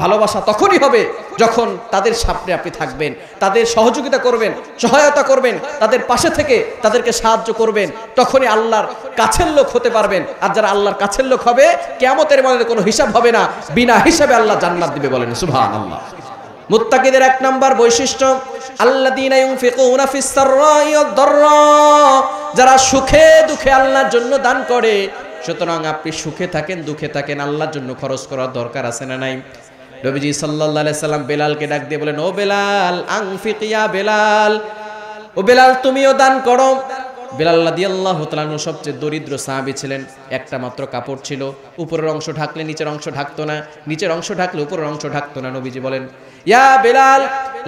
ভালোবাসা তখনই হবে যখন তাদের সামনে আপনি থাকবেন, তাদের সহযোগিতা করবেন, সহায়তা করবেন, তাদের পাশে থেকে তাদেরকে সাহায্য করবেন, তখনই আল্লাহর কাছের লোক হতে পারবেন। আর যারা আল্লাহর কাছের লোক হবে, কিয়ামতের ময়দানে কোনো হিসাব হবে না, বিনা হিসাবে আল্লাহ জান্নাত দিবে। বলেন সুবহানাল্লাহ। মুত্তাকিদের এক নাম্বার বৈশিষ্ট্য, আল্লাযীনা ইউনফিকুনা ফিস সাররাই ওয়াদ দাররা, যারা সুখে দুঃখে আল্লাহর জন্য দান করে। সুতরাং আপনি সুখে থাকেন, দুঃখে থাকেন, আল্লাহর জন্য খরচ করার দরকার আছে না নাই? নবীজি সাল্লাল্লাহু আলাইহি সাল্লাম বেলালকে ডাক দিয়ে বলেন, ও বেলাল, আনফিক ইয়া বেলাল, ও বেলাল তুমিও দান করো। বেলাল রাদিয়াল্লাহু তাআলা আনহু সবচেয়ে দরিদ্র সাহাবী ছিলেন। একটা মাত্র কাপড় ছিল, উপরের অংশ ঢাকলে নিচের অংশ ঢাকতো না, নিচের অংশ ঢাকলে উপরের অংশ ঢাকতো না। নবীজি বলেন, ইয়া বেলাল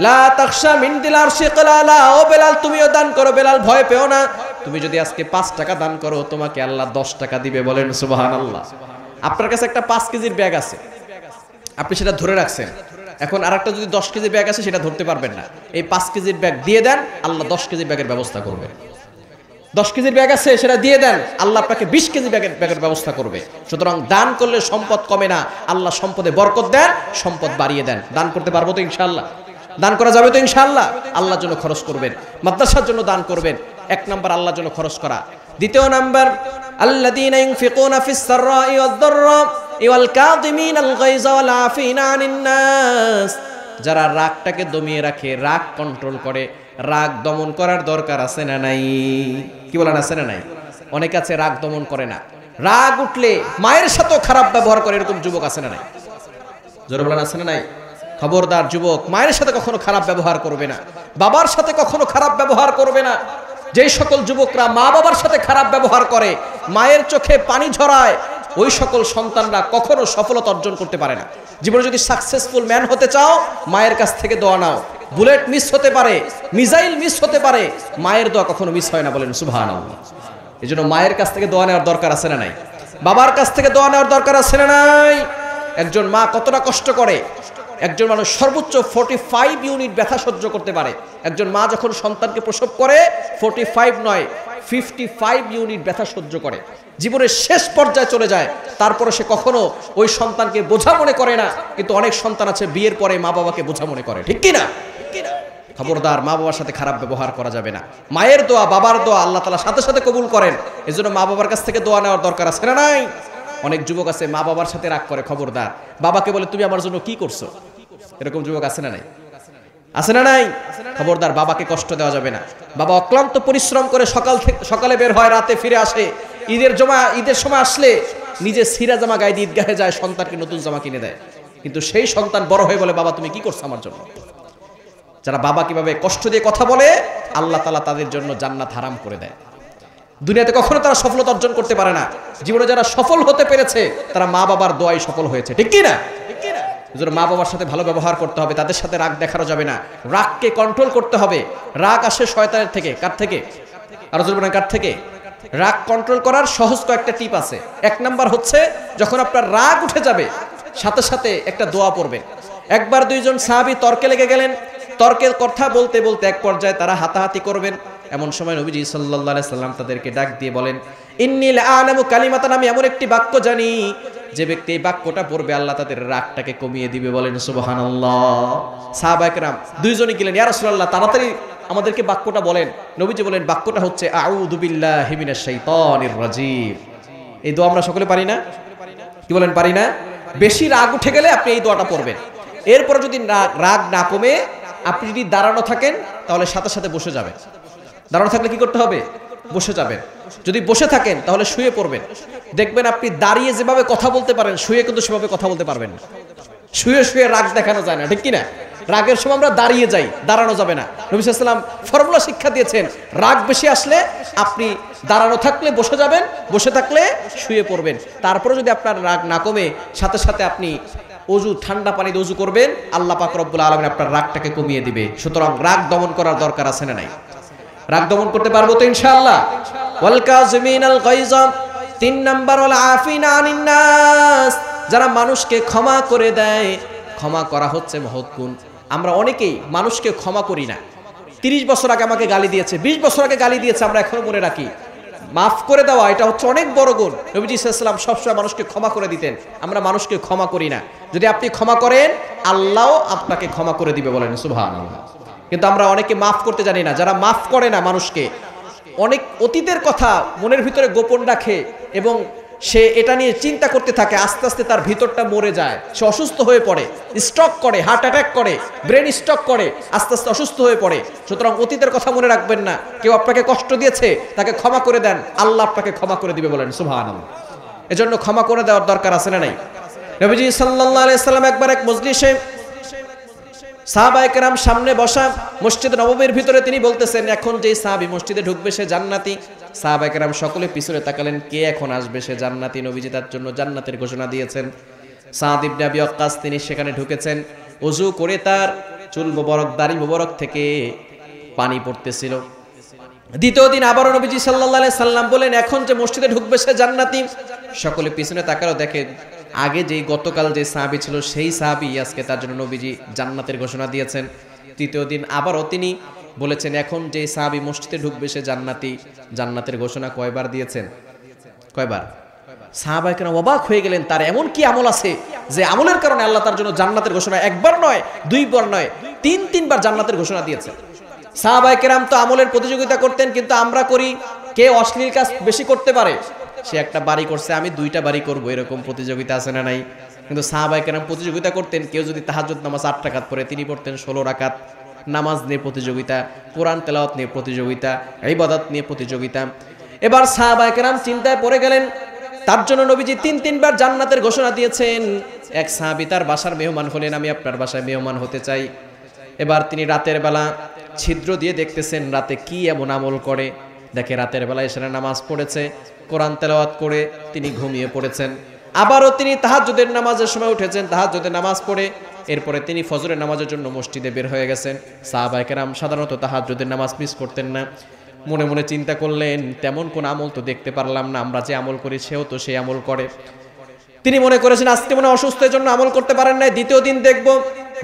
লা তাখশা মিন দিল আরশি ক্লালা, ও বেলাল তুমিও দান করো। বেলাল ভয় পেও না, তুমি যদি আজকে 5 টাকা দান করো, তোমাকে আল্লাহ 10 টাকা দিবে। বলেন সুবহানাল্লাহ। আপনার কাছে একটা 5 কেজির ব্যাগ আছে, আপনি সেটা ধরে রাখছেন। এখন আরেকটা যদি 10 কেজির ব্যাগ আছে, সেটা ধরতে পারবেন না। এই 5 কেজির ব্যাগ দিয়ে দেন, আল্লাহ 10 কেজির ব্যাগের ব্যবস্থা করবে। 10 কেজির ব্যাগ আছে, সেটা দিয়ে দেন, আল্লাহ আপনাকে 20 কেজি ব্যাগের ব্যবস্থা করবে। সুতরাং দান করলে সম্পদ কমে না, আল্লাহ সম্পদে বরকত দেন, সম্পদ বাড়িয়ে দেন। দান করতে পারবো তো ইনশাআল্লাহ? দান করা যাবে তো ইনশাআল্লাহ? আল্লাহর জন্য খরচ করবেন, মাদ্রাসার জন্য দান করবেন। এক নাম্বার আল্লাহর জন্য খরচ করা। দ্বিতীয় নাম্বার, আল্লাযীনা ইউনফিকুনা ফিস সাররাই ওয়াদ দাররা ওয়াল কাযিমিনাল গায়যা ওয়াল আফিনা আনিন নাস, যারা রাগটাকে দমিয়ে রাখে, রাগ কন্ট্রোল করে। রাগ দমন করার দরকার আছে না নাই? কি বলেন, আছে না নাই? অনেক আছে রাগ দমন করে না, রাগ উঠলে মায়ের সাথেও খারাপ ব্যবহার করে, এরকম যুবক আছে না নাই? জোরে বলেন, আছে না নাই? খবরদার যুবক, মায়ের সাথে কখনো খারাপ ব্যবহার করবে না, বাবার সাথে কখনো খারাপ ব্যবহার করবে না। যেই সকল যুবকরা মা বাবার সাথে খারাপ ব্যবহার করে, মায়ের চোখে পানি ঝরায়, ওই সকল সন্তানরা কখনো সফলতা অর্জন করতে পারে না। জীবনে যদি সাকসেসফুল ম্যান হতে চাও, মায়ের কাছ থেকে দোয়া নাও। বুলেট মিস হতে পারে, মিসাইল মিস হতে পারে, মায়ের দোয়া কখনো মিস হয় না। বলেন সুবহানাল্লাহ। এই জন্য মায়ের কাছ থেকে দোয়া নেওয়ার দরকার আছে না নাই? বাবার কাছ থেকে দোয়া নেওয়ার দরকার আছে না নাই? একজন মা কতটা কষ্ট করে, একজন মানুষ সর্বোচ্চ 45 ইউনিট ব্যথা সহ্য করতে পারে। একজন মা যখন সন্তানকে প্রসব করে 45 নয় 55 ইউনিট ব্যথা সহ্য করে, জীবনের শেষ পর্যায়ে চলে যায়। তারপরে সে কখনো ওই সন্তানকে বোঝা মনে করে না। কিন্তু অনেক সন্তান আছে বিয়ের পরে মা বাবাকে বোঝা মনে করে, ঠিক কি না? খবরদার, মা বাবার সাথে খারাপ ব্যবহার করা যাবে না। মায়ের দোয়া, বাবার দোয়া আল্লাহ তাআলা সাথে সাথে কবুল করেন। এজন্য মা বাবার কাছ থেকে দোয়া নেওয়ার দরকার আছে না নাই? অনেক যুবক আছে মা বাবার সাথে রাগ করে, খবরদার, বাবাকে বলে তুমি আমার জন্য কি করছো, এরকম যুবক আছে না নাই? আছে না নাই? খবরদার, বাবাকে কষ্ট দেওয়া যাবে না। বাবা অক্লান্ত পরিশ্রম করে সকালে বের হয়, রাতে ফিরে আসে, ঈদের সময় আসলে নিজে ছিঁড়া জামা গায়ে দিয়ে ঈদগাহে যায়, সন্তানকে নতুন জামা কিনে দেয়। কিন্তু সেই সন্তান বড় হয়ে বলে, বাবা তুমি কি করছো আমার জন্য? যারা বাবা কিভাবে কষ্ট দিয়ে কথা বলে, আল্লাহ তাআলা তাদের জন্য জান্নাত হারাম করে দেয়। দুনিয়াতে কখনো তারা সফলতা অর্জন করতে পারে না। জীবনে যারা সফল হতে পেরেছে তারা মা বাবার দোয়ায় সফল হয়েছে, ঠিক কি না? মা বাবার সাথে ভালো ব্যবহার করতে হবে, তাদের সাথে রাগ দেখানো যাবে না, রাগকে কন্ট্রোল করতে হবে। রাগ আসে শয়তানের থেকে। কার থেকে? আর বলেন কার থেকে? রাগ কন্ট্রোল করার সহজ কয়েকটা টিপ আছে। 1 নাম্বার হচ্ছে, যখন আপনার রাগ উঠে যাবে সাথে সাথে একটা দোয়া পড়বেন। একবার দুইজন সাহাবী তর্কে লেগে গেলেন। তর্কের কথা বলতে বলতে এক পর্যায়ে তারা হাতাহাতি করবেন। এমন সময় নবীজি সাল্লাল্লাহু আলাইহি সাল্লাম তাদেরকে ডাক দিয়ে বলেন, ইন্নী লাআলামু কালিমাতান, আমি এমন একটি বাক্য জানি, যে ব্যক্তি এই বাক্যটা পড়বে আল্লাহ তাদের রাগটাকে কমিয়ে দিবে। বলেন সুবহানাল্লাহ। সাহাবায়ে কেরাম দুইজনই গেলেন, ইয়া রাসূলুল্লাহ তাড়াতাড়ি আমাদেরকে বাক্যটা বলেন। নবীজি বলেন, বাক্যটা হচ্ছে আউযু বিল্লাহি মিনাশ শাইতানির রাজীম। এই দোয়া আমরা সকলে পারি না? কি বলেন, পারি না? বেশি রাগ উঠে গেলে আপনি এই দোয়াটা পড়বেন। এরপর যদি রাগ না কমে আপনি যদি দাঁড়ানো থাকেন তাহলে সাথে সাথে বসে যাবেন। দাঁড়ানো থাকলে কি করতে হবে? বসে যাবেন। যদি বসে থাকেন তাহলে শুয়ে পড়বেন। দেখবেন আপনি দাঁড়িয়ে যেভাবে কথা বলতে পারেন, শুয়ে কিন্তু সেভাবে কথা বলতে পারবেন না। শুয়ে শুয়ে রাগ দেখানো যায় না, ঠিক কি না? রাগের সময় আমরা দাঁড়িয়ে যাই, দাঁড়ানো যাবে না। নবী সাল্লাল্লাহু আলাইহি ওয়াসাল্লাম ফর্মুলা শিক্ষা দিয়েছেন, রাগ বেশি আসলে আপনি দাঁড়ানো থাকলে বসে যাবেন, বসে থাকলে শুয়ে পড়বেন। তারপরে যদি আপনার রাগ না কমে সাথে সাথে আপনি ঠান্ডা পানি দিয়ে ওযু করবেন, আল্লাহ পাক রব্বুল আলামিন আপনার রাগটাকে কমিয়ে দিবে। সুতরাং রাগ দমন করার দরকার আছে না নাই? রাগ দমন করতে পারবো তো ইনশাআল্লাহ। ওয়াল কাযিমিনাল গায়জ, 3 নাম্বার ওয়াল আফিনা আনিন নাস, যারা মানুষকে ক্ষমা করে দেয়। ক্ষমা করা হচ্ছে মহৎ গুণ। আমরা অনেকেই মানুষকে ক্ষমা করি না। 30 বছর আগে আমাকে গালি দিয়েছে, 20 বছর আগে গালি দিয়েছে, আমরা এখনো মনে রাখি। মাফ করে দেওয়া এটা হচ্ছে অনেক বড় গুণ। নবীজি সাল্লাল্লাহু আলাইহি ওয়াসাল্লাম সবসময় মানুষকে ক্ষমা করে দিতেন। আমরা মানুষকে ক্ষমা করি না। যদি আপনি ক্ষমা করেন আল্লাহও আপনাকে ক্ষমা করে দিবে। বলেন সুবহানাল্লাহ। কিন্তু আমরা অনেকে মাফ করতে জানি না। যারা মাফ করে না মানুষকে, অনেক অতীতের কথা মনের ভিতরে গোপন রাখে এবং সে এটা নিয়ে চিন্তা করতে থাকে, আস্তে আস্তে তার ভিতরটা মরে যায়, সে অসুস্থ হয়ে পড়ে, স্ট্রোক করে, হার্ট অ্যাটাক করে, ব্রেন স্ট্রোক করে, আস্তে আস্তে অসুস্থ হয়ে পড়ে। সুতরাং অতীতের কথা মনে রাখবেন না। কেউ আপনাকে কষ্ট দিয়েছে, তাকে ক্ষমা করে দেন, আল্লাহ আপনাকে ক্ষমা করে দিবে। বলেন সুবহানাল্লাহ। এজন্য ক্ষমা করে দেওয়ার দরকার আছে না নাই? নবীজি সাল্লাল্লাহু আলাইহি ওয়াসাল্লাম একবার এক মজলিসে সাহাবায়ে কেরাম সামনে বসা, মসজিদ নববীর ভিতরে তিনি বলতেছেন, এখন যে সাহাবী মসজিদে ঢুকবে সে জান্নাতি। সাহাবায়ে কেরাম সকলে পিছনে তাকালেন, কে এখন আসবে সে জান্নাতি। নবীজি তার জন্য জান্নাতের ঘোষণা দিয়েছেন। সাদ ইবনে আবি ওয়াক্কাস তিনি সেখানে ঢুকেছেন। ওযু করে তার চুল মোবারক, দাড়ি মোবারক থেকে পানি পড়তেছিল। দ্বিতীয় দিন আবারও নবীজি সাল্লাল্লাহু আলাইহি সাল্লাম বলেন, এখন যে মসজিদে ঢুকবে সে জান্নাতি। সকলে পিছনে তাকালো, দেখে আগে যেই গতকাল যে সাহাবী ছিল সেই সাহাবী আজকে তার জন্য নবীজি জান্নাতের ঘোষণা দিয়েছেন। তৃতীয় দিন আবারও তিনি বলেছেন, এখন যে সাহাবী মসজিদে ঢুকবে সে জান্নাতি। জান্নাতের ঘোষণা কয়বার দিয়েছেন? কয়বার? সাহাবায়ে কেরাম অবাক হয়ে গেলেন, তার এমন কি আমল আছে যে আমলের কারণে আল্লাহ তার জন্য জান্নাতের ঘোষণা একবার নয়, 2 বার নয়, 3 বার জান্নাতের ঘোষণা দিয়েছেন। সাহাবায়ে কেরাম তো আমলের প্রতিযোগিতা করতেন, কিন্তু আমরা করি কে অশ্লীল কাজ বেশি করতে পারে। সে একটা বাড়ি করছে, আমি 2টা বাড়ি করব, এরকম প্রতিযোগিতা আছে না নাই? কিন্তু সাহাবায়ে কেরাম প্রতিযোগিতা করতেন। কেউ যদি তাহাজ্জুদ নামাজ 8 রাকাত পড়ে, তিনি পড়তেন 16 রাকাত। নামাজ নিয়ে প্রতিযোগিতা, কোরআন তেলাওয়াত নিয়ে প্রতিযোগিতা, ইবাদত নিয়ে প্রতিযোগিতা। এবার সাহাবায়ে কেরাম চিন্তায় পড়ে গেলেন, তার জন্য নবীজি 3 বার জান্নাতের ঘোষণা দিয়েছেন। এক সাহাবী তার বাসার মেহমান হলেন, আমি আপনার বাসায় মেহমান হতে চাই। এবার তিনি রাতের বেলা ছিদ্র দিয়ে দেখতেছেন রাতে কি এমন আমল করে। দেখে রাতের বেলায় এসে নামাজ পড়েছে, কোরআন তেলাওয়াত করে তিনি ঘুমিয়ে পড়েছেন। আবারও তিনি তাহাজ্জুদের নামাজের সময় উঠেছেন, তাহাজ্জুদের নামাজ পড়ে এরপরে তিনি ফজরের নামাজের জন্য মসজিদে বের হয়ে গেছেন। সাহাবায়ে কেরাম সাধারণত তাহাজ্জুদের নামাজ মিস করতেন না। মনে মনে চিন্তা করলেন, তেমন কোন আমল তো দেখতে পারলাম না, আমরা যে আমল করি সেও তো সেই আমল করে। তিনি মনে করেছেন আজকে মনে অসুস্থের জন্য আমল করতে পারেন নাই, দ্বিতীয় দিন দেখব।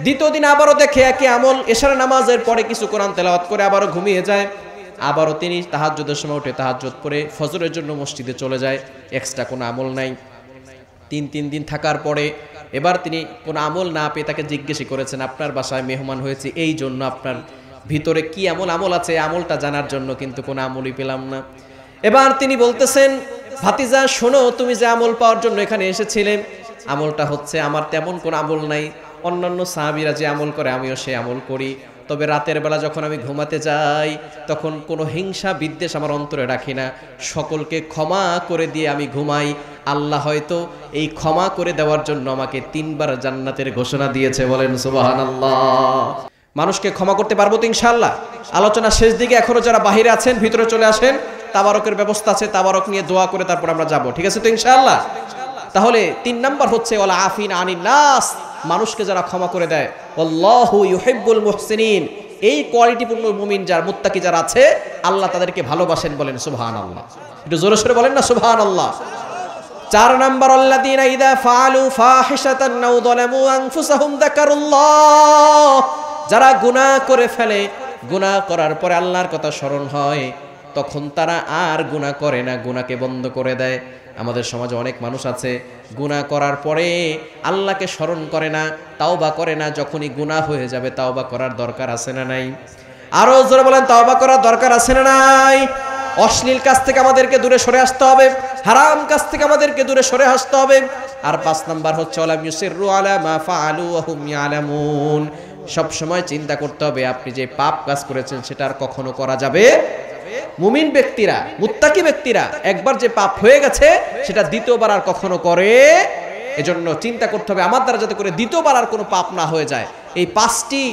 দ্বিতীয় দিন আবারও দেখে একই আমল, এশার নামাজের পরে কিছু কোরআন তেলাওয়াত করে আবারও ঘুমিয়ে যায়। আবারও তিনি তাহাজ্জুদের সময় উঠে তাহাজ্জুদ পড়ে ফজরের জন্য মসজিদে চলে যায়, এক্সট্রা কোনো আমল নাই। 3 দিন থাকার পরে এবার তিনি কোনো আমল না পেয়ে তাকে জিজ্ঞেস করেছেন, আপনার বাসায় মেহমান হয়েছে, এই জন্য আপনার ভিতরে কি আমল আছে আমলটা জানার জন্য, কিন্তু কোনো আমলই পেলাম না। এবার তিনি বলতেছেন, ভাতিজা শোনো, তুমি যে আমল পাওয়ার জন্য এখানে এসেছিলে, আমলটা হচ্ছে আমার তেমন কোনো আমল নাই। অন্যান্য সাহাবীরা যে আমল করে আমিও সেই আমল করি। তবে রাতের বেলা যখন আমি ঘুমাতে যাই তখন কোনো হিংসা বিদ্বেষ আমার অন্তরে রাখি না, সকলকে ক্ষমা করে দিয়ে আমি ঘুমাই। আল্লাহ হয়তো এই ক্ষমা করে দেওয়ার জন্য আমাকে 3 বার জান্নাতের ঘোষণা দিয়েছে, বলেন সুবহানাল্লাহ। মানুষকে ক্ষমা করতে পারবো তো ইনশাআল্লাহ? আলোচনা শেষ দিকে, এখনো যারা বাহিরে আছেন ভিতরে চলে আসেন, তাবারকের ব্যবস্থা আছে, তাবারক নিয়ে দোয়া করে তারপর আমরা যাব, ঠিক আছে তো ইনশাআল্লাহ? তাহলে 3 নাম্বার হচ্ছে ওয়ালা আফিন আনিন নাস, মানুষকে যারা ক্ষমা করে দেয়। আল্লাহু ইউহিব্বুল মুহসিনিন, এই কোয়ালিটিপূর্ণ মুমিন যারা, মুত্তাকি যারা আছে, আল্লাহ তাদেরকে ভালোবাসেন, বলেন সুবহানাল্লাহ। একটু জোরে সোরে বলেন না সুবহানাল্লাহ। 4 নাম্বার আল্লাযীনা ইযা ফাআলু ফাহিশাতান আও যালামু আনফুসাহুম যাকারুল্লাহ, যারা গুনাহ করে ফেলে, গুনাহ করার পরে আল্লাহর কথা স্মরণ হয়, তখন তারা আর গুনাহ করে না, গুনাহকে বন্ধ করে দেয়। আমাদের সমাজে অনেক মানুষ আছে গুনাহ করার পরে আল্লাহকে স্মরণ করে না, তাওবা করে না। যখনই গুনাহ হয়ে যাবে তাওবা করার দরকার আছে না নাই? আরো জোরে বলেন, তাওবা করার দরকার আছে না নাই? অশ্লীল কাজ থেকে আমাদেরকে দূরে সরে আসতে হবে, হারাম কাজ থেকে আমাদেরকে দূরে সরে আসতে হবে। আর 5 নাম্বার হচ্ছে ওয়ালাম ইউসিররু আলা মা ফাআলু ওয়া হুম ইয়ালামুন, সব সময় চিন্তা করতে হবে আপনি যে পাপ কাজ করেছেন সেটা আর কখনো করা যাবে। মুমিন ব্যক্তিরা, মুত্তাকি ব্যক্তিরা একবার যে পাপ হয়ে গেছে সেটা দ্বিতীয়বার আর কখনো করে, এজন্য চিন্তা করতে হবে আমার দ্বারা যাতে করে দ্বিতীয়বার আর কোনো পাপ না হয়ে যায়। এই 5টি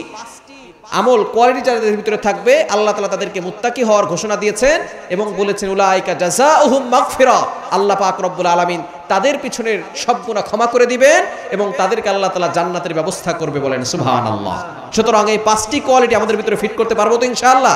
আমল কোয়ালিটি যাদের ভিতরে থাকবে আল্লাহ তাআলা তাদেরকে মুত্তাকি হওয়ার ঘোষণা দিয়েছেন এবং বলেছেন উলাইকা জাযাউহুম মাগফিরা, আল্লাহ পাক রব্বুল আলামিন তাদের পিছনের সব গুনাহ ক্ষমা করে দিবেন এবং তাদেরকে আল্লাহ তাআলা জান্নাতের ব্যবস্থা করবে, বলেন সুবহানাল্লাহ। সুতরাং এই 5টি কোয়ালিটি আমাদের ভিতরে ফিট করতে পারবো তো ইনশাআল্লাহ?